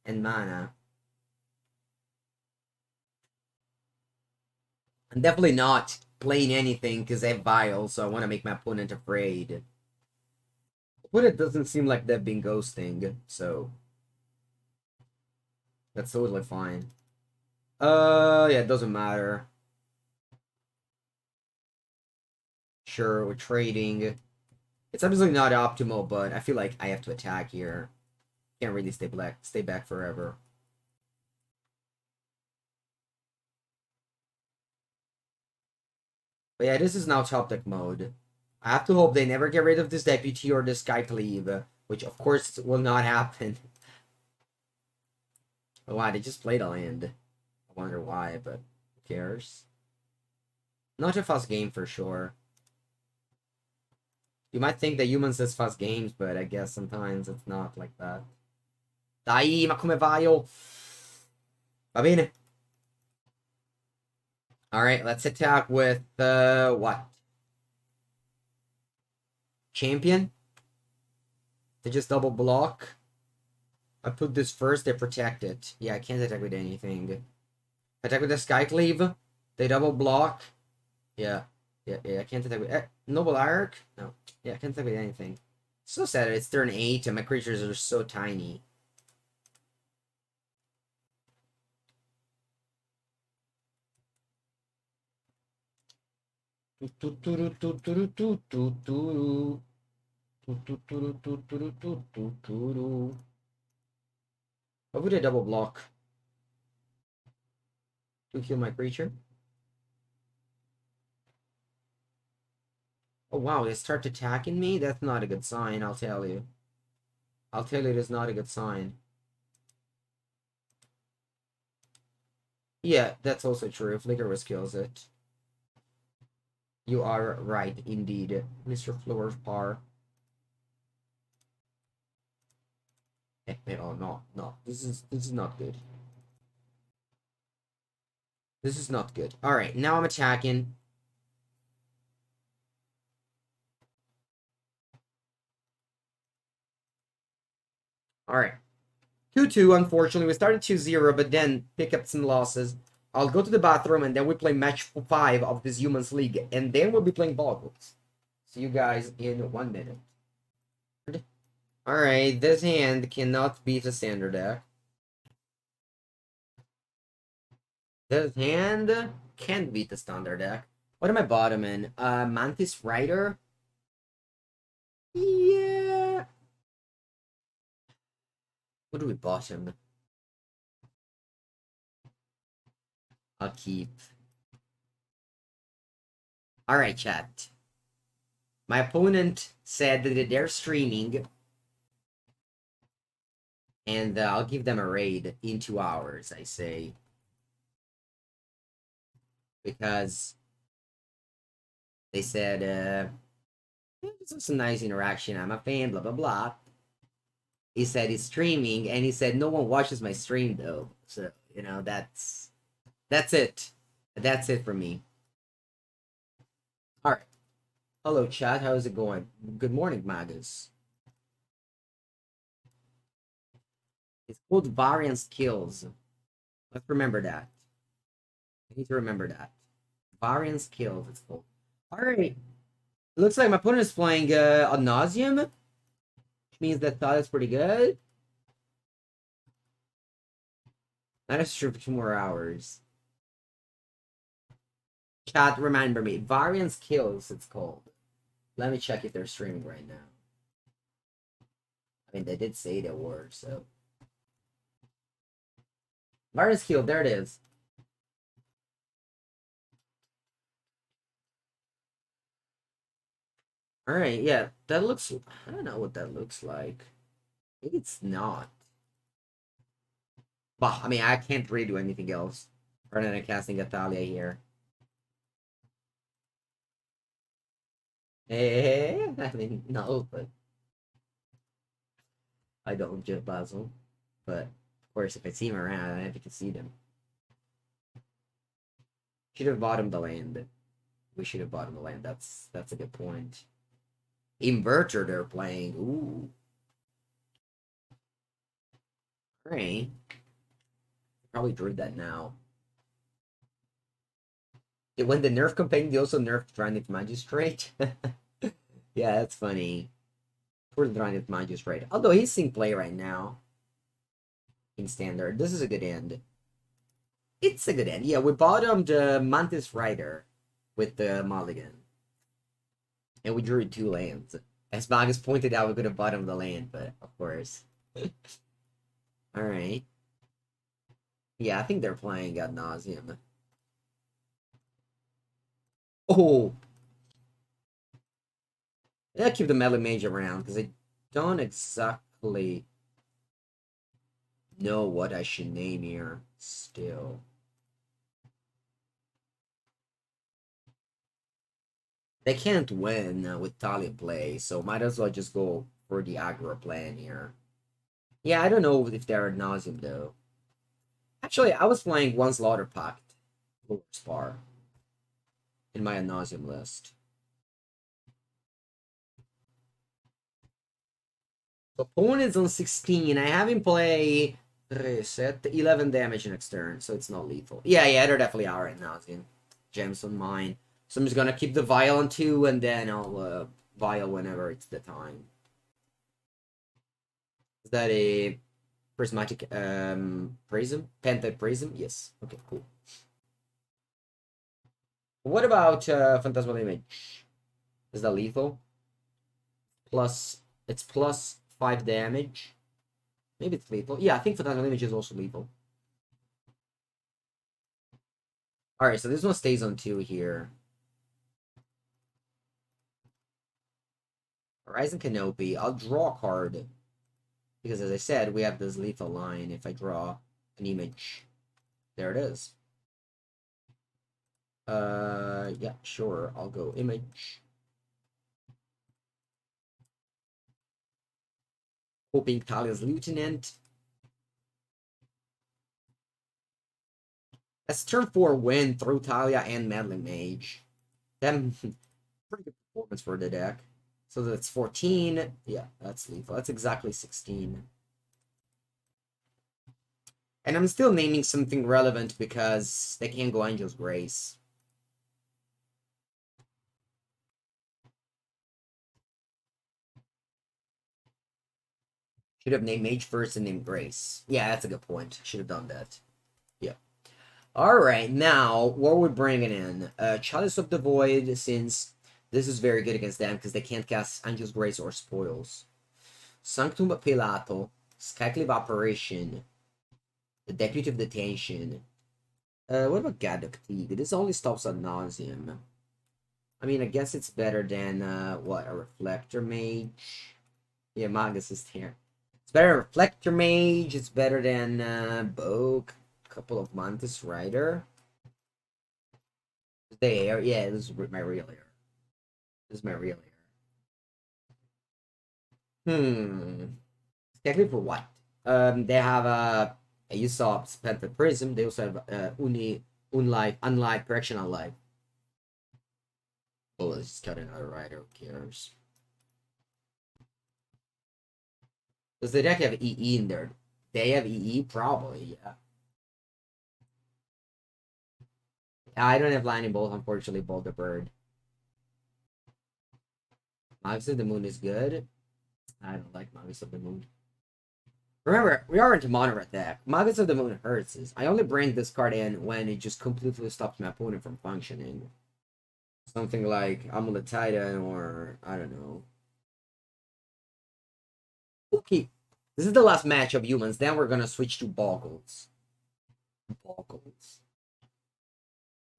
and mana. I'm definitely not playing anything because I have Vile, so I want to make my opponent afraid. But it doesn't seem like they've been ghosting, so that's totally fine. Yeah, it doesn't matter. Sure, we're trading. It's obviously not optimal, but I feel like I have to attack here. Can't really stay back forever. But yeah, this is now top deck mode. I have to hope they never get rid of this Deputy or this Skyclave, which of course will not happen. Oh, wow, they just played a land. I wonder why, but who cares? Not a fast game for sure. You might think that humans is fast games, but I guess sometimes it's not like that. Dai, ma come vai, oh? Va bene. Alright, let's attack with, what? Champion? They just double block. I put this first, they protect it. Yeah, I can't attack with anything. Attack with the Skyclave. They double block. Yeah. Yeah, I can't attack with... Noble Arc? No. Yeah, I can't attack with anything. So sad, it's turn 8 and my creatures are so tiny. Why would I double block? To kill my creature? Oh wow, they start attacking me? That's not a good sign, I'll tell you. I'll tell you it is not a good sign. Yeah, that's also true. Flicker Risk kills it. You are right, indeed. Mr. Floor of Par. Oh no, no. This is not good. This is not good. Alright, now I'm attacking. Alright. 2-2, unfortunately. We started 2-0, but then pick up some losses. I'll go to the bathroom, and then we play match 5 of this Humans League. And then we'll be playing Boggles. See you guys in 1 minute. Alright, this hand cannot beat a standard deck. This hand can't beat the standard deck. What am I bottoming? Mantis Rider? Yeah. What do we bottom? I'll keep. Alright, chat. My opponent said that they're streaming. And I'll give them a raid in 2 hours, I say. Because they said, this is a nice interaction. I'm a fan, blah, blah, blah. He said he's streaming, and he said no one watches my stream though. So that's it. That's it for me. All right. Hello, chat. How's it going? Good morning, Magus. It's called variant skills. Let's remember that. I need to remember that. Variant skills, it's called. Alright. It looks like my opponent is playing ad nauseum, which means that thought is pretty good. Not a stream for 2 more hours. Chat, remember me. Variant skills, it's called. Let me check if they're streaming right now. I mean, they did say they were, so. Variant skill, there it is. Alright, yeah, that looks. I don't know what that looks like. Maybe it's not. Bah, I mean, I can't really do anything else other than casting Atalia here. I mean, no, but I don't judge Basil. But of course, if I see him around, I have to see them. Should have bottomed the land. We should have bottomed the land. That's a good point. Inverter they're playing. Ooh. Alright. Probably drew that now. When the nerf campaign, they also nerfed Dranith Magistrate. Yeah, that's funny. Poor Dranith Magistrate. Although he's seeing play right now. In standard. This is a good end. It's a good end. Yeah, we bottomed Mantis Rider with the Mulligan. And we drew 2 lands. As Magus pointed out, we could have bottomed the land, but of course. Alright. Yeah, I think they're playing ad nauseum. Oh! Yeah, keep the Melee Mage around, because I don't exactly know what I should name here still. They can't win with Talia play, so might as well just go for the aggro plan here. Yeah, I don't know if they're ad nauseum though. Actually, I was playing one Slaughter Pact, lower spar, in my ad nauseum list. Opponent's on 16. I have him play set 11 damage next turn, so it's not lethal. Yeah, they're definitely out right now. Gems on mine. So I'm just gonna keep the vial on 2, and then I'll vial whenever it's the time. Is that a prismatic prism? Penta prism? Yes. Okay, cool. What about Phantasmal Image? Is that lethal? It's plus 5 damage. Maybe it's lethal. Yeah, I think Phantasmal Image is also lethal. Alright, so this one stays on 2 here. Horizon Canopy. I'll draw a card. Because as I said, we have this lethal line. If I draw an image, there it is. Yeah, sure. I'll go image. Hoping Talia's Lieutenant. That's turn 4 win through Talia and Meddling Mage. Then pretty good performance for the deck. So that's 14. Yeah, that's lethal. That's exactly 16. And I'm still naming something relevant because they can't go Angel's Grace. Should have named Mage first and named Grace. Yeah, that's a good point. Should have done that. Yeah. Alright, now, what we're bringing in? Chalice of the Void, since this is very good against them because they can't cast Angel's Grace or Spoils. Sanctum Pilato, Skyclave Operation, the Deputy of Detention. What about Gaddock Teague? This only stops ad nauseum. I mean, I guess it's better than, what, a Reflector Mage? Yeah, Magus is there. It's better than Reflector Mage, it's better than, Boke, couple of Mantis Rider. There, yeah, this is my real hair. This is my real hair. Technically for what? They have a Usopp spent the prism. They also have unlife, correction on life. Oh, let's just cut another rider. Who cares? Does the deck have EE in there? They have EE? Probably, yeah. I don't have lightning bolt, unfortunately, bolt the bird. Magus of the Moon is good. I don't like Magus of the Moon. Remember, we are into mono deck. Magus of the Moon hurts. I only bring this card in when it just completely stops my opponent from functioning. Something like Amulet Titan or, I don't know. Okay, this is the last match of humans. Then we're gonna switch to Boggles. Boggles.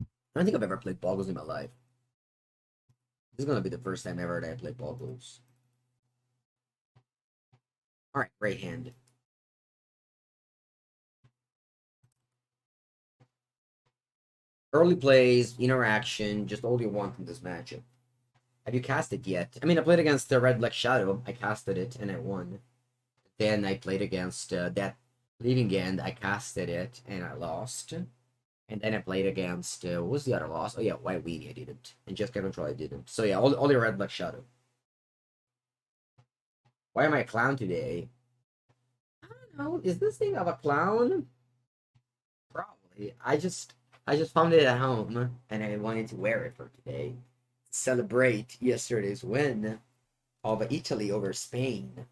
I don't think I've ever played Boggles in my life. This is gonna be the first time ever that I played Boggles. Alright, great hand. Early plays, interaction, just all you want in this matchup. Have you cast it yet? I mean, I played against the Red Black Shadow. I casted it and I won. Then I played against that Leaving End. I casted it and I lost. And then I played against, what was the other loss? Oh yeah, White Weenie I didn't. And Just Control I didn't. So yeah, all the Red Black Shadow. Why am I a clown today? I don't know. Is this thing of a clown? Probably. I just found it at home and I wanted to wear it for today. Celebrate yesterday's win of Italy over Spain.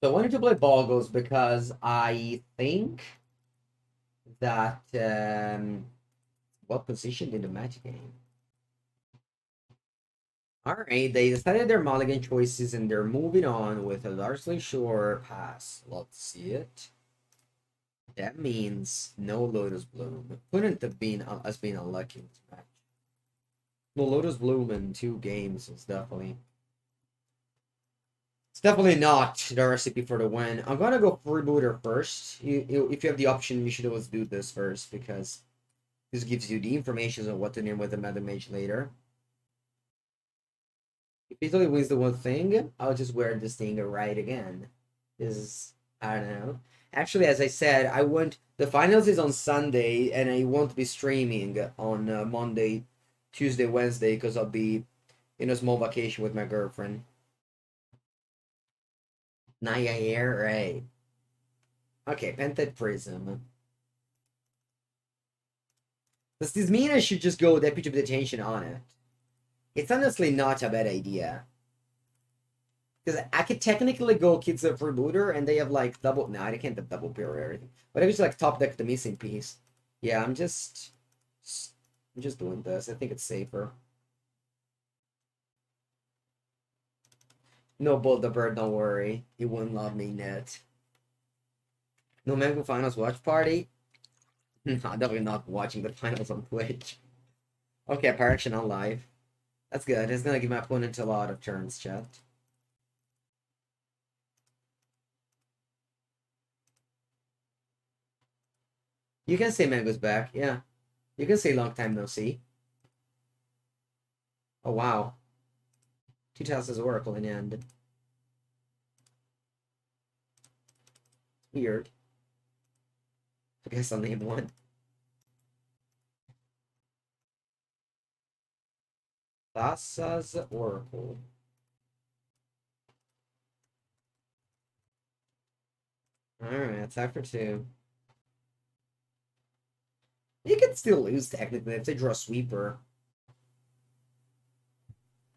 So I wanted to play Boggles because I think that well positioned in the match game. Alright, they decided their mulligan choices and they're moving on with a largely sure pass. Let's see it. That means no Lotus Bloom. Couldn't have been us being unlucky in this match. No Lotus Bloom in 2 games is definitely. It's definitely not the recipe for the win. I'm gonna go Freebooter first. If you have the option, you should always do this first because this gives you the information on what to name with the Meta Mage later. If Italy wins the one thing, I'll just wear this thing right again. Is I don't know. Actually, as I said, I want the finals is on Sunday, and I won't be streaming on Monday, Tuesday, Wednesday because I'll be in a small vacation with my girlfriend. Naya Air, right? Okay, Pented Prism. Does this mean I should just go with Deputy of Detention on it? It's honestly not a bad idea. Because I could technically go Kids of Freebooter and they have like double. No, I can't have double pair or everything. But I just like top deck the missing piece. Yeah, I'm just doing this. I think it's safer. No, Bolt the Bird, don't worry. He wouldn't love me net. No Mango Finals watch party? No, definitely not watching the finals on Twitch. Okay, Apparition on live. That's good. It's gonna give my opponent a lot of turns, chat. You can say Mango's back, yeah. You can say long time no see. Oh wow. 2 tasks Oracle in end. Weird. I guess I'll name one. Thassa's Oracle. Alright, attack for 2. You can still lose technically if they draw a sweeper.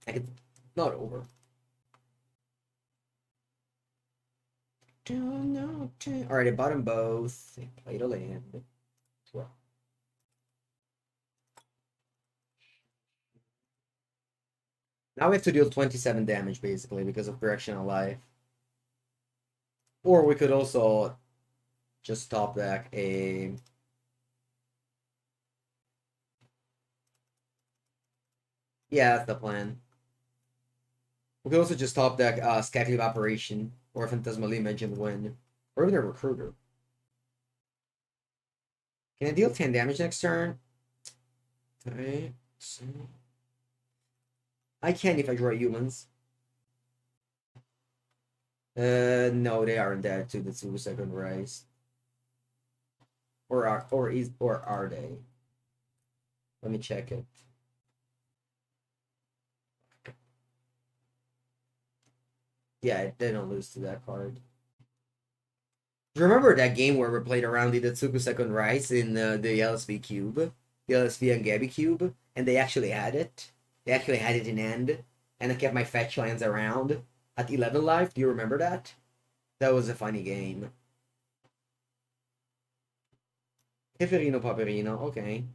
I could not over. Alright, I bought them both. They played a land. Well. Now we have to deal 27 damage basically because of Correction of Life. Or we could also just top deck a. Yeah, that's the plan. We could also just top deck Scattering Evaporation or Phantasmal Image and win. Or even a Recruiter. Can I deal 10 damage next turn? Okay. I can if I draw humans. No, they aren't dead to the 2-second rise. Or are they? Let me check it. Yeah, they don't lose to that card. Do you remember that game where we played around in the Second Rise in the LSV Cube? The LSV and Gabby Cube? And they actually had it. They actually had it in hand. And I kept my fetch lands around at 11 life. Do you remember that? That was a funny game. Peperino Paperino, okay.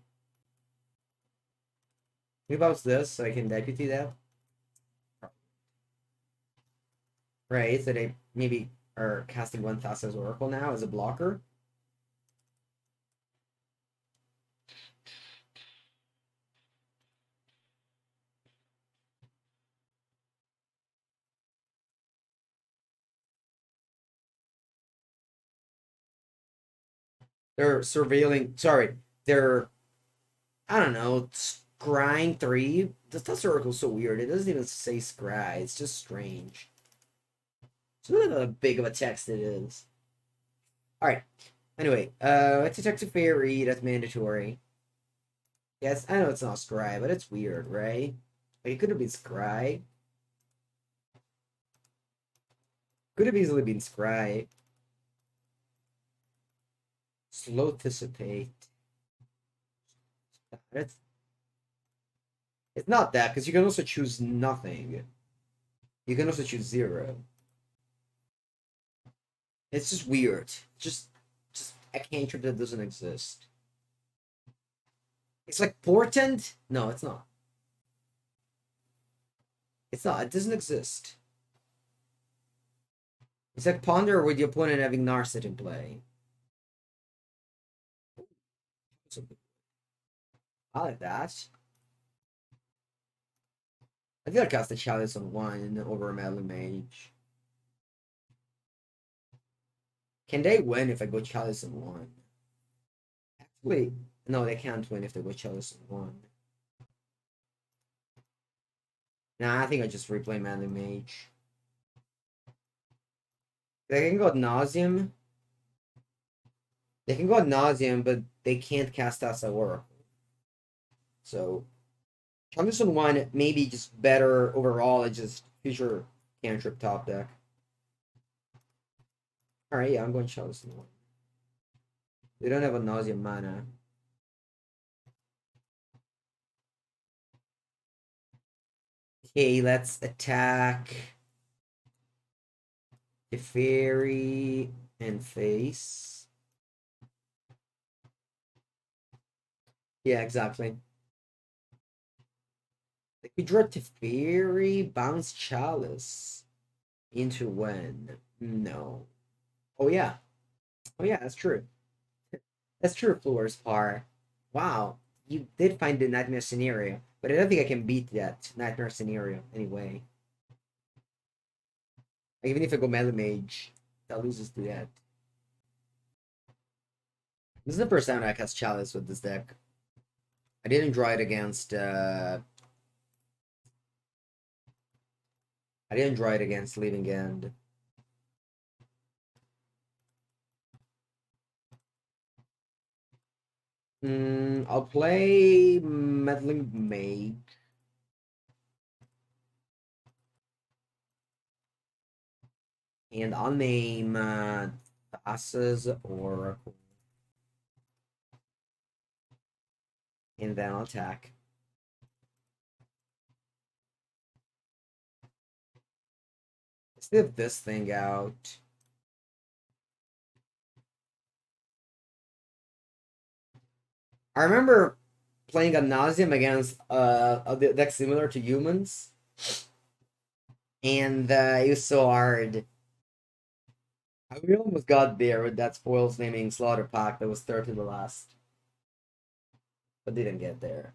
What about this so I can deputy that? Right, so they maybe are casting one Thassa's Oracle now as a blocker. They're surveilling, sorry, they're, I don't know, scrying 3. The Thassa's Oracle is so weird. It doesn't even say scry, it's just strange. So look at how big of a text it is. Alright, anyway, let's Detective Fairy, that's mandatory. Yes, I know it's not scry, but it's weird, right? Like, it could have been scry. Could have easily been scry. Slow dissipate. It's not that, because you can also choose nothing. You can also choose 0. It's just weird. Just a cantrip that doesn't exist. It's like portent? No, it's not. It's not. It doesn't exist. It's like ponder with the opponent having Narset in play. I like that. I think I'd cast the Chalice on 1 over a Meddling Mage. Can they win if I go Chalice on 1? Actually, no, they can't win if they go Chalice on 1. Nah, I think I just replay Meddling Mage. They can go ad nauseum. They can go ad nauseum, but they can't cast Asa Oracle. So, Chalice on 1 maybe just better overall. It's just future cantrip top deck. Alright, yeah, I'm going Chalice on 1. They don't have a nauseum mana. Okay, let's attack the fairy and face. Yeah, exactly. Like we draw Teferi, bounce Chalice into when? No. Oh yeah. Oh yeah, that's true. That's true, Floor's par. Wow. You did find the nightmare scenario. But I don't think I can beat that nightmare scenario anyway. Even if I go Melee Mage, that loses to that. This is the first time I cast Chalice with this deck. I didn't draw it against I didn't draw it against Leaving End. I'll play Meddling Mage. And I'll name Thassa's Oracle. And then I'll attack. Let's live this thing out. I remember playing ad nauseum against a deck similar to humans. And it was so hard. We almost got there with that spoils naming Slaughter Pack that was third to the last. But didn't get there.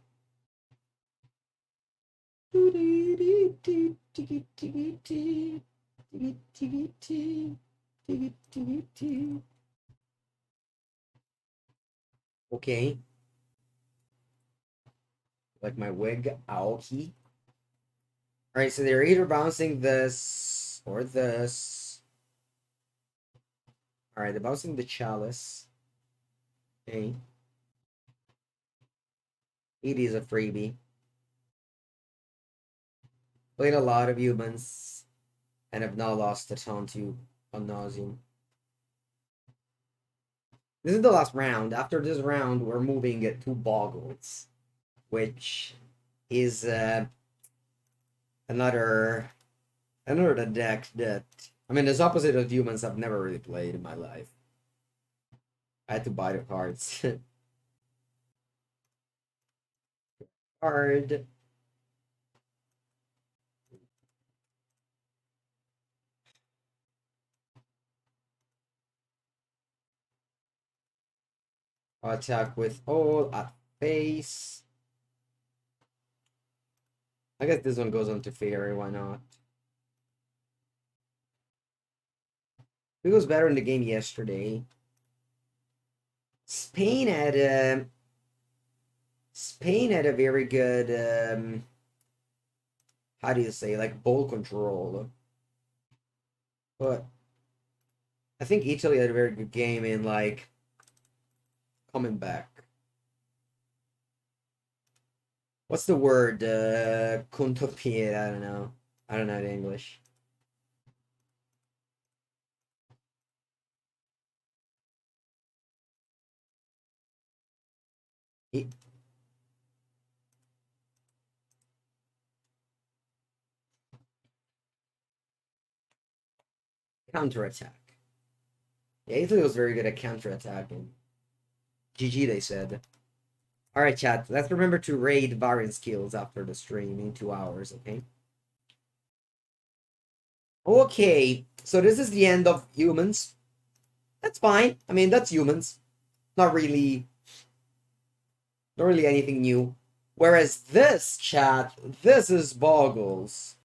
Okay. Like my wig, Aoki. Alright, so they're either bouncing this or this. Alright, bouncing the chalice. Okay. It is a freebie. Played a lot of humans and have now lost a ton to ad nauseam. This is the last round. After this round, we're moving it to Boggles, which is another deck that, I mean, this opposite of humans I've never really played in my life. I had to buy the cards. Card. Attack with all at face. I guess this one goes on to fairy, why not? It was better in the game yesterday. Spain had a very good how do you say, like, ball control. But I think Italy had a very good game in, like, coming back. What's the word? Contopied, I don't know. I don't know the English. Counterattack. Yeah, Italy was very good at counterattacking. GG, they said. Alright, chat. Let's remember to raid variant skills after the stream in 2 hours, okay? Okay, so this is the end of humans. That's fine. I mean, that's humans. Not really anything new. Whereas this, chat, this is Boggles.